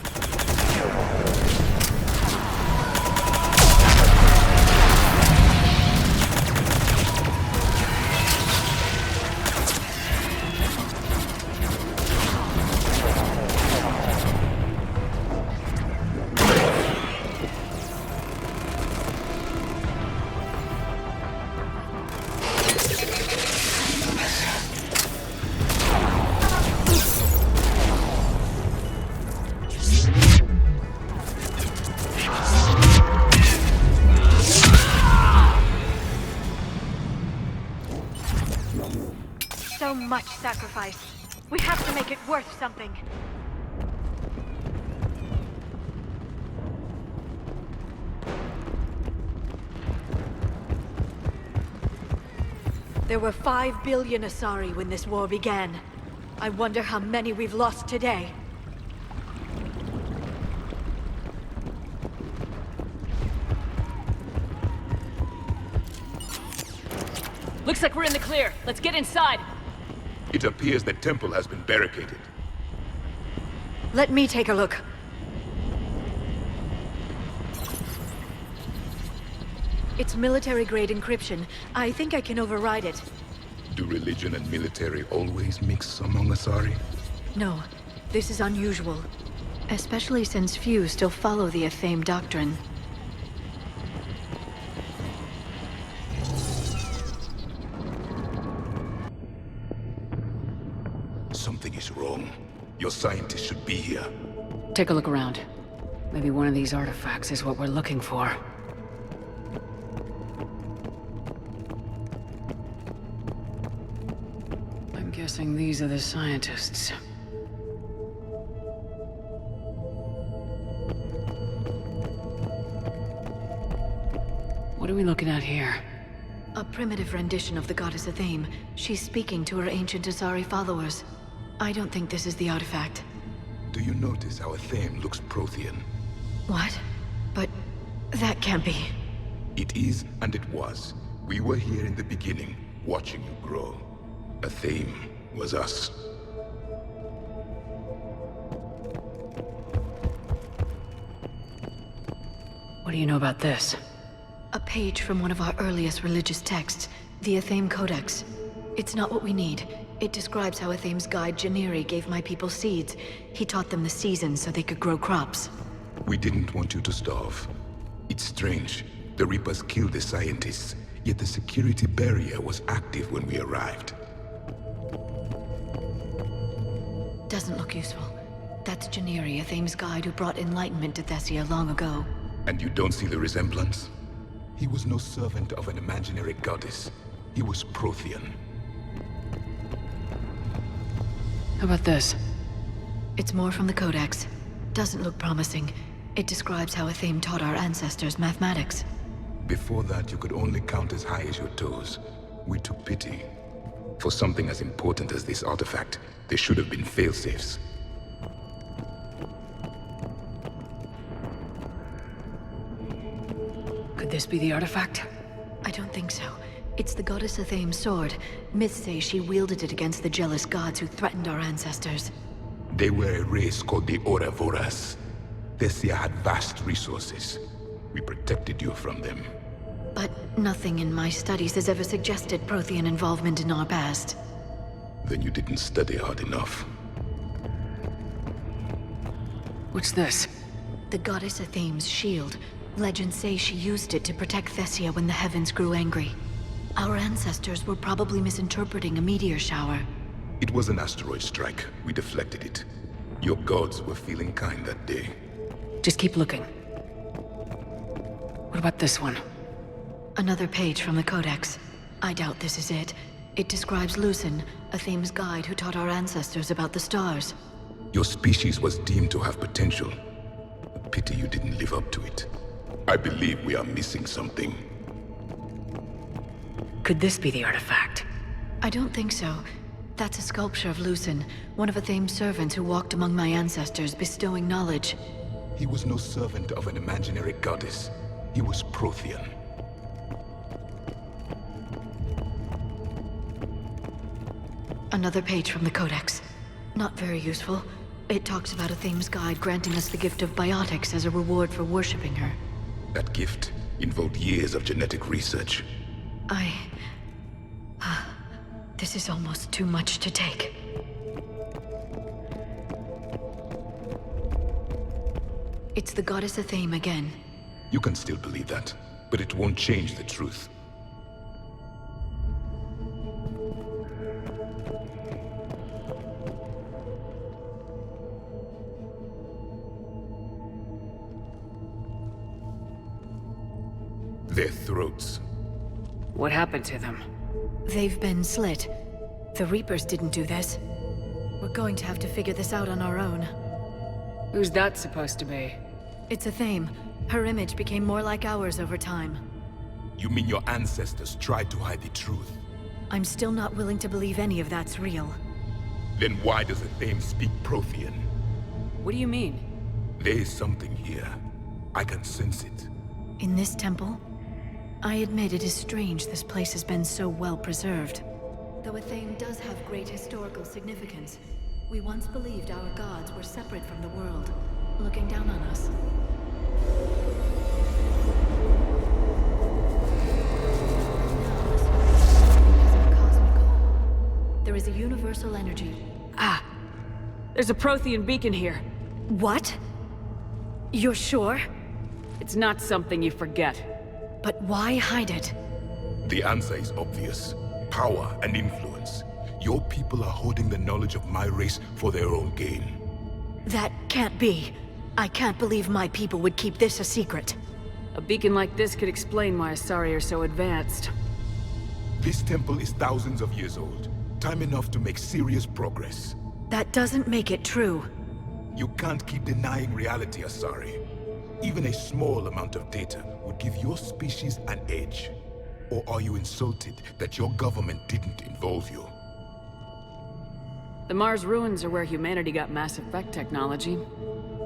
So much sacrifice. We have to make it worth something. There were 5 billion Asari when this war began. I wonder how many we've lost today. Looks like we're in the clear. Let's get inside. It appears the temple has been barricaded. Let me take a look. It's military-grade encryption. I think I can override it. Do religion and military always mix among Asari? No, this is unusual. Especially since few still follow the Athame doctrine. Something is wrong. Your scientists should be here. Take a look around. Maybe one of these artifacts is what we're looking for. I'm guessing these are the scientists. What are we looking at here? A primitive rendition of the goddess Athame. She's speaking to her ancient Asari followers. I don't think this is the artifact. Do you notice how Athame looks Prothean? What? But that can't be. It is, and it was. We were here in the beginning, watching you grow. Athame was us. What do you know about this? A page from one of our earliest religious texts, the Athame Codex. It's not what we need. It describes how Athame's guide Janiri gave my people seeds. He taught them the seasons so they could grow crops. We didn't want you to starve. It's strange. The Reapers killed the scientists, yet the security barrier was active when we arrived. Doesn't look useful. That's Janiri, Athame's guide who brought enlightenment to Thessia long ago. And you don't see the resemblance? He was no servant of an imaginary goddess. He was Prothean. How about this? It's more from the Codex. Doesn't look promising. It describes how Athame taught our ancestors mathematics. Before that, you could only count as high as your toes. We took pity. For something as important as this artifact, there should have been failsafes. Could this be the artifact? I don't think so. It's the goddess Athame's sword. Myths say she wielded it against the jealous gods who threatened our ancestors. They were a race called the Ouroboros. Thessia had vast resources. We protected you from them. But nothing in my studies has ever suggested Prothean involvement in our past. Then you didn't study hard enough. What's this? The goddess Athame's shield. Legends say she used it to protect Thessia when the heavens grew angry. Our ancestors were probably misinterpreting a meteor shower. It was an asteroid strike. We deflected it. Your gods were feeling kind that day. Just keep looking. What about this one? Another page from the Codex. I doubt this is it. It describes Lucen, Athame's guide who taught our ancestors about the stars. Your species was deemed to have potential. pity you didn't live up to it. I believe we are missing something. Could this be the artifact? I don't think so. That's a sculpture of Lucen, one of Athame's servants who walked among my ancestors, bestowing knowledge. He was no servant of an imaginary goddess. He was Prothean. Another page from the Codex. Not very useful. It talks about Athame's guide granting us the gift of biotics as a reward for worshipping her. That gift involved years of genetic research. This is almost too much to take. It's the goddess Athame again. You can still believe that, but it won't change the truth. Their throats. What happened to them? They've been slit. The Reapers didn't do this. We're going to have to figure this out on our own. Who's that supposed to be? It's Athame. Her image became more like ours over time. You mean your ancestors tried to hide the truth? I'm still not willing to believe any of that's real. Then why does Athame speak Prothean? What do you mean? There is something here. I can sense it. In this temple? I admit it is strange this place has been so well preserved. Though Athame does have great historical significance, we once believed our gods were separate from the world, looking down on us. There is a universal energy. Ah! There's a Prothean beacon here. What? You're sure? It's not something you forget. But why hide it? The answer is obvious. Power and influence. Your people are holding the knowledge of my race for their own gain. That can't be. I can't believe my people would keep this a secret. A beacon like this could explain why Asari are so advanced. This temple is thousands of years old. Time enough to make serious progress. That doesn't make it true. You can't keep denying reality, Asari. Even a small amount of data would give your species an edge. Or are you insulted that your government didn't involve you? The Mars ruins are where humanity got Mass Effect technology.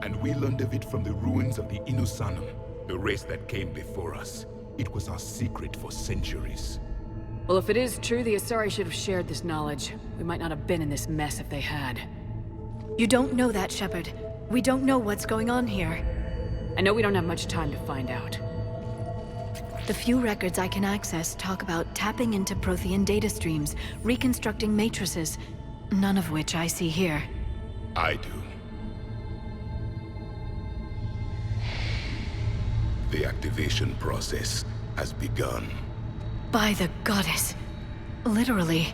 And we learned of it from the ruins of the Inusanum, the race that came before us. It was our secret for centuries. Well, if it is true, the Asari should have shared this knowledge. We might not have been in this mess if they had. You don't know that, Shepard. We don't know what's going on here. I know we don't have much time to find out. The few records I can access talk about tapping into Prothean data streams, reconstructing matrices, none of which I see here. I do. The activation process has begun. By the goddess. Literally.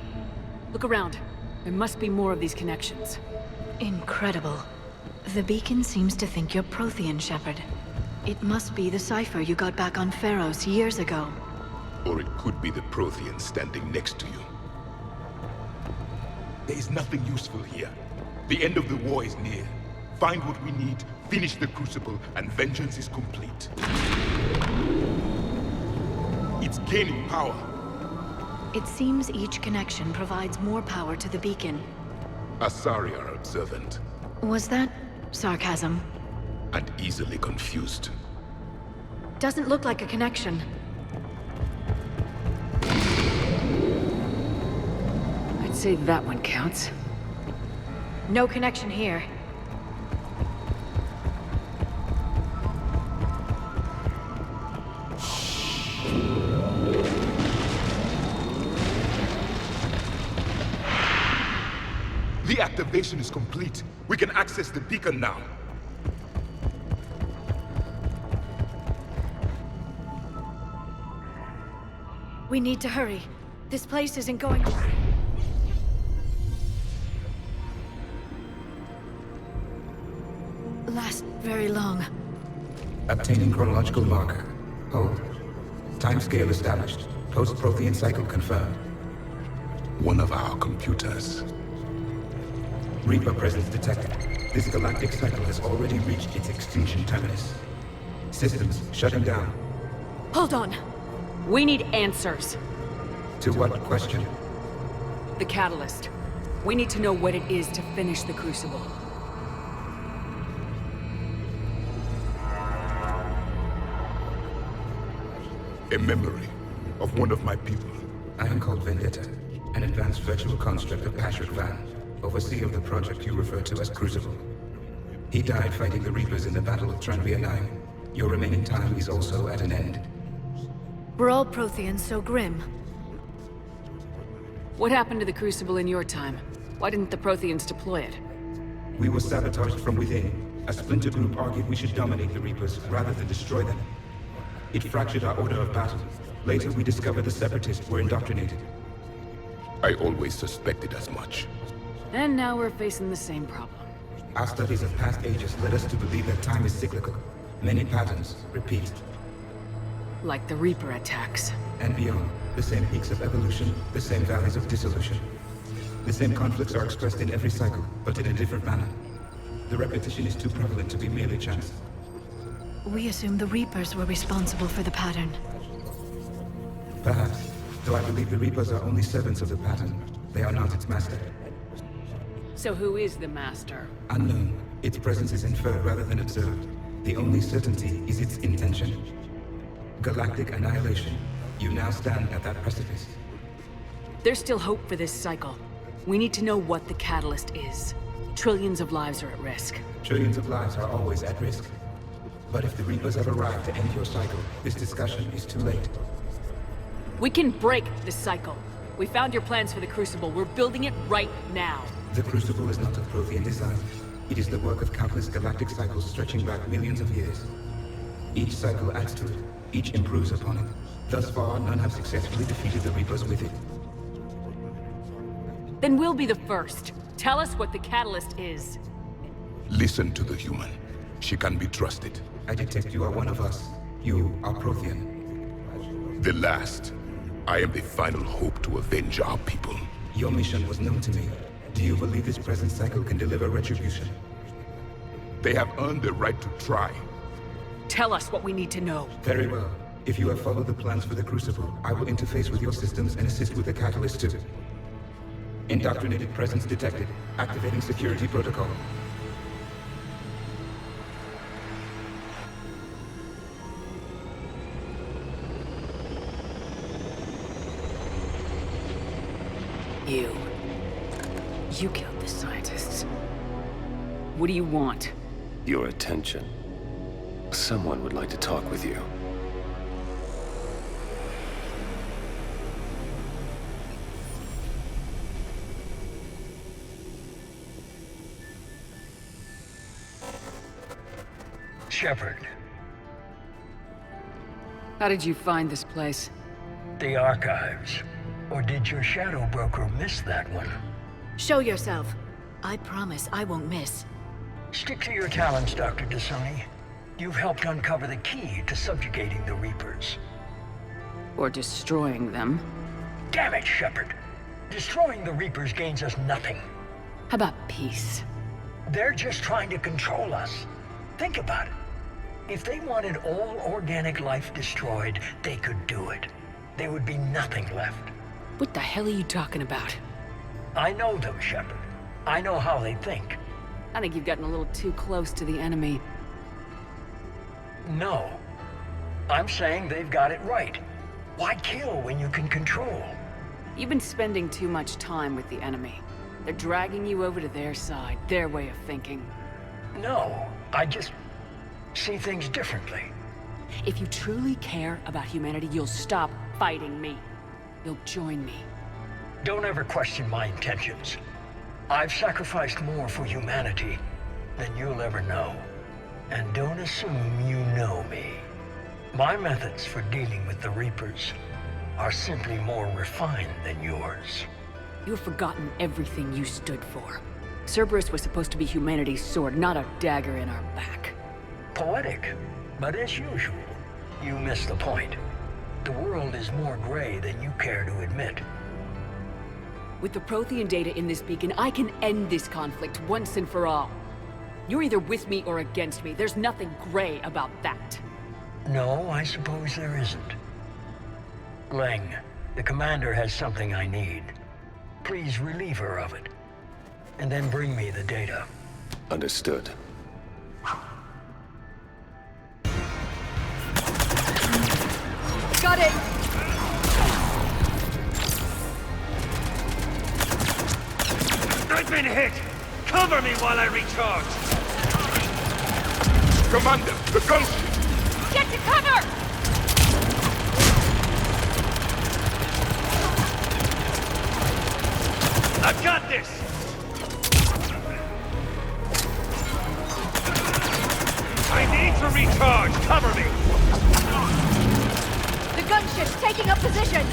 Look around. There must be more of these connections. Incredible. The beacon seems to think you're Prothean, Shepard. It must be the cipher you got back on Pharos years ago. Or it could be the Prothean standing next to you. There is nothing useful here. The end of the war is near. Find what we need, finish the Crucible, and vengeance is complete. It's gaining power. It seems each connection provides more power to the beacon. Asari are observant. Was that sarcasm? And easily confused. Doesn't look like a connection. I'd say that one counts. No connection here. The activation is complete. We can access the beacon now. We need to hurry. This place isn't going to... last very long. Obtaining chronological marker. Hold. Timescale established. Post-Prothean cycle confirmed. One of our computers. Reaper presence detected. This galactic cycle has already reached its extinction terminus. Systems shutting down. Hold on. We need answers. To what question? The catalyst. We need to know what it is to finish the Crucible. A memory of one of my people. I am called Vendetta, an advanced virtual construct of Patrick Van, overseer of the project you refer to as Crucible. He died fighting the Reapers in the Battle of Tranvia 9. Your remaining time is also at an end. Were all Protheans so grim? What happened to the Crucible in your time? Why didn't the Protheans deploy it? We were sabotaged from within. A splinter group argued we should dominate the Reapers rather than destroy them. It fractured our order of battle. Later, we discovered the Separatists were indoctrinated. I always suspected as much. And now we're facing the same problem. Our studies of past ages led us to believe that time is cyclical. Many patterns repeat. Like the Reaper attacks. And beyond, the same peaks of evolution, the same valleys of dissolution. The same conflicts are expressed in every cycle, but in a different manner. The repetition is too prevalent to be merely chance. We assume the Reapers were responsible for the pattern. Perhaps, though I believe the Reapers are only servants of the pattern. They are not its master. So who is the master? Unknown. Its presence is inferred rather than observed. The only certainty is its intention. Galactic annihilation. You now stand at that precipice. There's still hope for this cycle. We need to know what the catalyst is. Trillions of lives are at risk. Trillions of lives are always at risk. But if the Reapers have arrived to end your cycle, this discussion is too late. We can break the cycle. We found your plans for the Crucible. We're building it right now. The Crucible is not of Prothean design. It is the work of countless galactic cycles stretching back millions of years. Each cycle adds to it. Each improves upon it. Thus far, none have successfully defeated the Reapers with it. Then we'll be the first. Tell us what the catalyst is. Listen to the human. She can be trusted. I detect you are one of us. You are Prothean. The last. I am the final hope to avenge our people. Your mission was known to me. Do you believe this present cycle can deliver retribution? They have earned the right to try. Tell us what we need to know. Very well. If you have followed the plans for the Crucible, I will interface with your systems and assist with the catalyst too. Indoctrinated presence detected. Activating security protocol. You killed the scientists. What do you want? Your attention. Someone would like to talk with you. Shepard. How did you find this place? The archives. Or did your shadow broker miss that one? Show yourself. I promise I won't miss. Stick to your talents, Dr. D'Soni. You've helped uncover the key to subjugating the Reapers. Or destroying them. Damn it, Shepard. Destroying the Reapers gains us nothing. How about peace? They're just trying to control us. Think about it. If they wanted all organic life destroyed, they could do it. There would be nothing left. What the hell are you talking about? I know them, Shepard. I know how they think. I think you've gotten a little too close to the enemy. No. I'm saying they've got it right. Why kill when you can control? You've been spending too much time with the enemy. They're dragging you over to their side, their way of thinking. No, I just see things differently. If you truly care about humanity, you'll stop fighting me. You'll join me. Don't ever question my intentions. I've sacrificed more for humanity than you'll ever know. And don't assume you know me. My methods for dealing with the Reapers are simply more refined than yours. You've forgotten everything you stood for. Cerberus was supposed to be humanity's sword, not a dagger in our back. Poetic, but as usual, you missed the point. The world is more gray than you care to admit. With the Prothean data in this beacon, I can end this conflict once and for all. You're either with me or against me. There's nothing gray about that. No, I suppose there isn't. Leng, the commander has something I need. Please relieve her of it. And then bring me the data. Understood. Got it! I've been hit! Cover me while I recharge! Commander, the gunship! Get to cover! I've got this! I need to recharge! Cover me! The gunship's taking up position!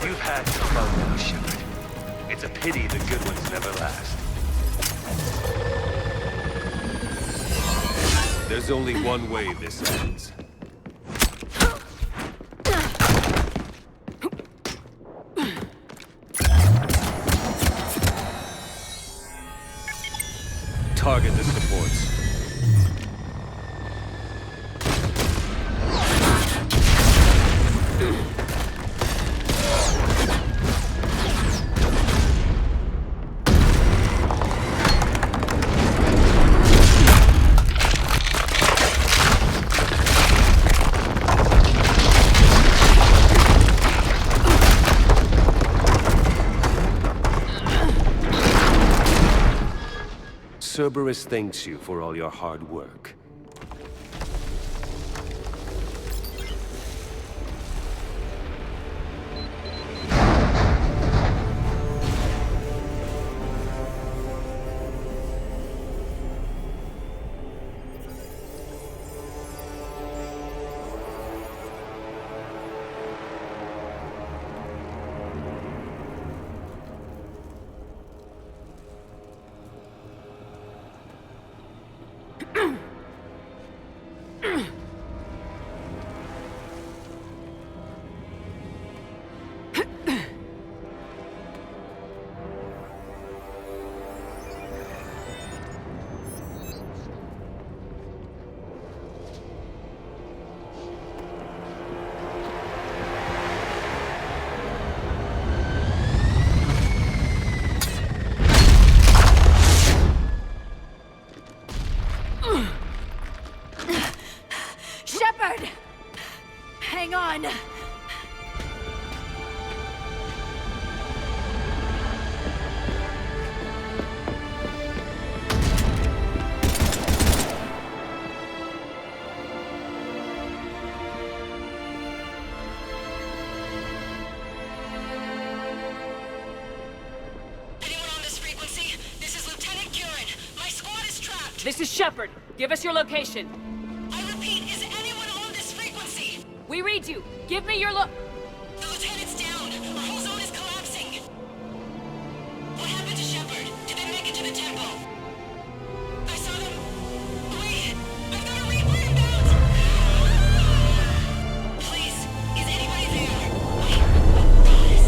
You've had your fun now, Shepard. It's a pity the good ones never last. There's only one way this ends. Target the supports. Cerberus thanks you for all your hard work. Shepard! Hang on! This is Shepard. Give us your location. I repeat, is anyone on this frequency? We read you. Give me your lo- The lieutenant's down. Our whole zone is collapsing. What happened to Shepard? Did they make it to the temple? I saw them. Wait! I've got a Reaper inbound! Please, is anybody there? Wait, guys,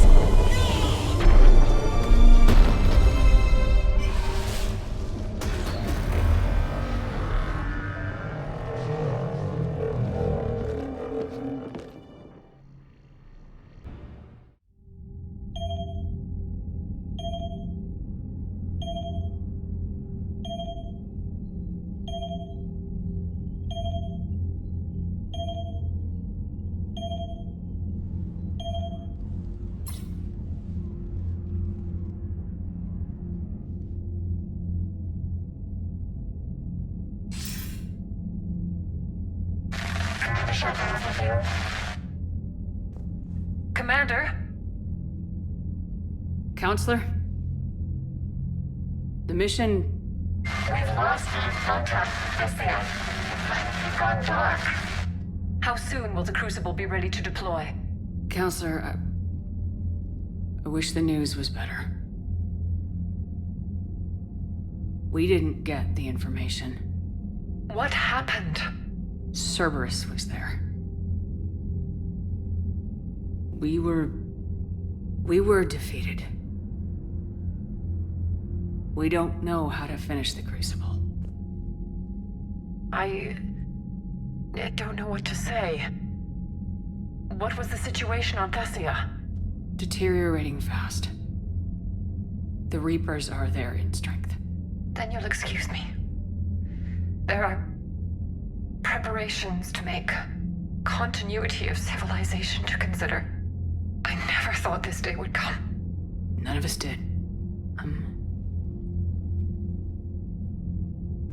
Commander? Counselor? The mission... We've lost contact with Thessia. We've gone dark. How soon will the Crucible be ready to deploy? Counselor, I wish the news was better. We didn't get the information. What happened? Cerberus was there. We were defeated. We don't know how to finish the Crucible. I don't know what to say. What was the situation on Thessia? Deteriorating fast. The Reapers are there in strength. Then you'll excuse me. There are preparations to make, continuity of civilization to consider. I never thought this day would come. None of us did.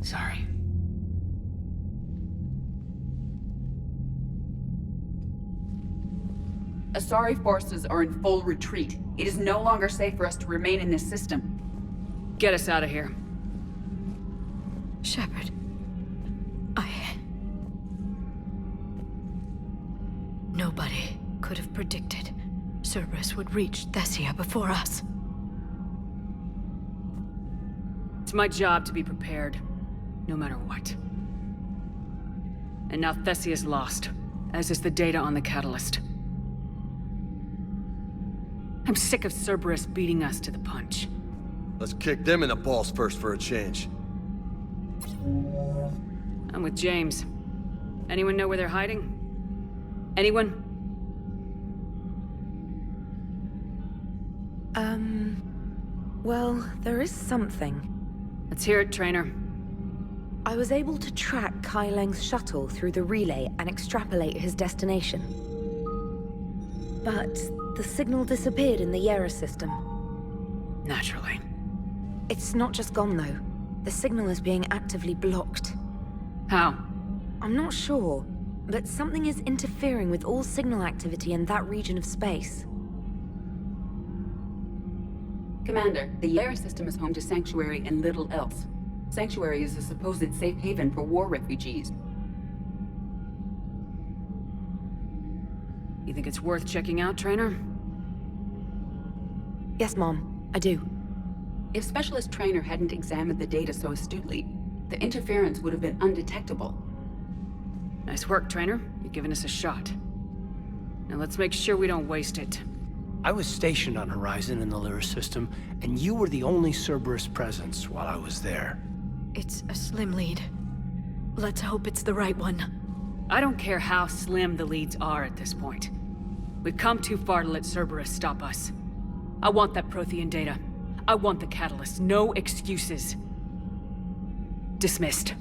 Sorry. Asari forces are in full retreat. It is no longer safe for us to remain in this system. Get us out of here. Shepard. Nobody could have predicted Cerberus would reach Thessia before us. It's my job to be prepared, no matter what. And now Thessia's lost, as is the data on the catalyst. I'm sick of Cerberus beating us to the punch. Let's kick them in the balls first for a change. I'm with James. Anyone know where they're hiding? Anyone? Well, there is something. Let's hear it, Trainer. I was able to track Kai Leng's shuttle through the relay and extrapolate his destination. But the signal disappeared in the Yera system. Naturally. It's not just gone, though. The signal is being actively blocked. How? I'm not sure, but something is interfering with all signal activity in that region of space. Commander, the Yera system is home to Sanctuary and little else. Sanctuary is a supposed safe haven for war refugees. You think it's worth checking out, Trainer? Yes, Mom, I do. If Specialist Trainer hadn't examined the data so astutely, the interference would have been undetectable. Nice work, Trainer. You're giving us a shot. Now let's make sure we don't waste it. I was stationed on Horizon in the Lyra system, and you were the only Cerberus presence while I was there. It's a slim lead. Let's hope it's the right one. I don't care how slim the leads are at this point. We've come too far to let Cerberus stop us. I want that Prothean data. I want the catalyst. No excuses. Dismissed.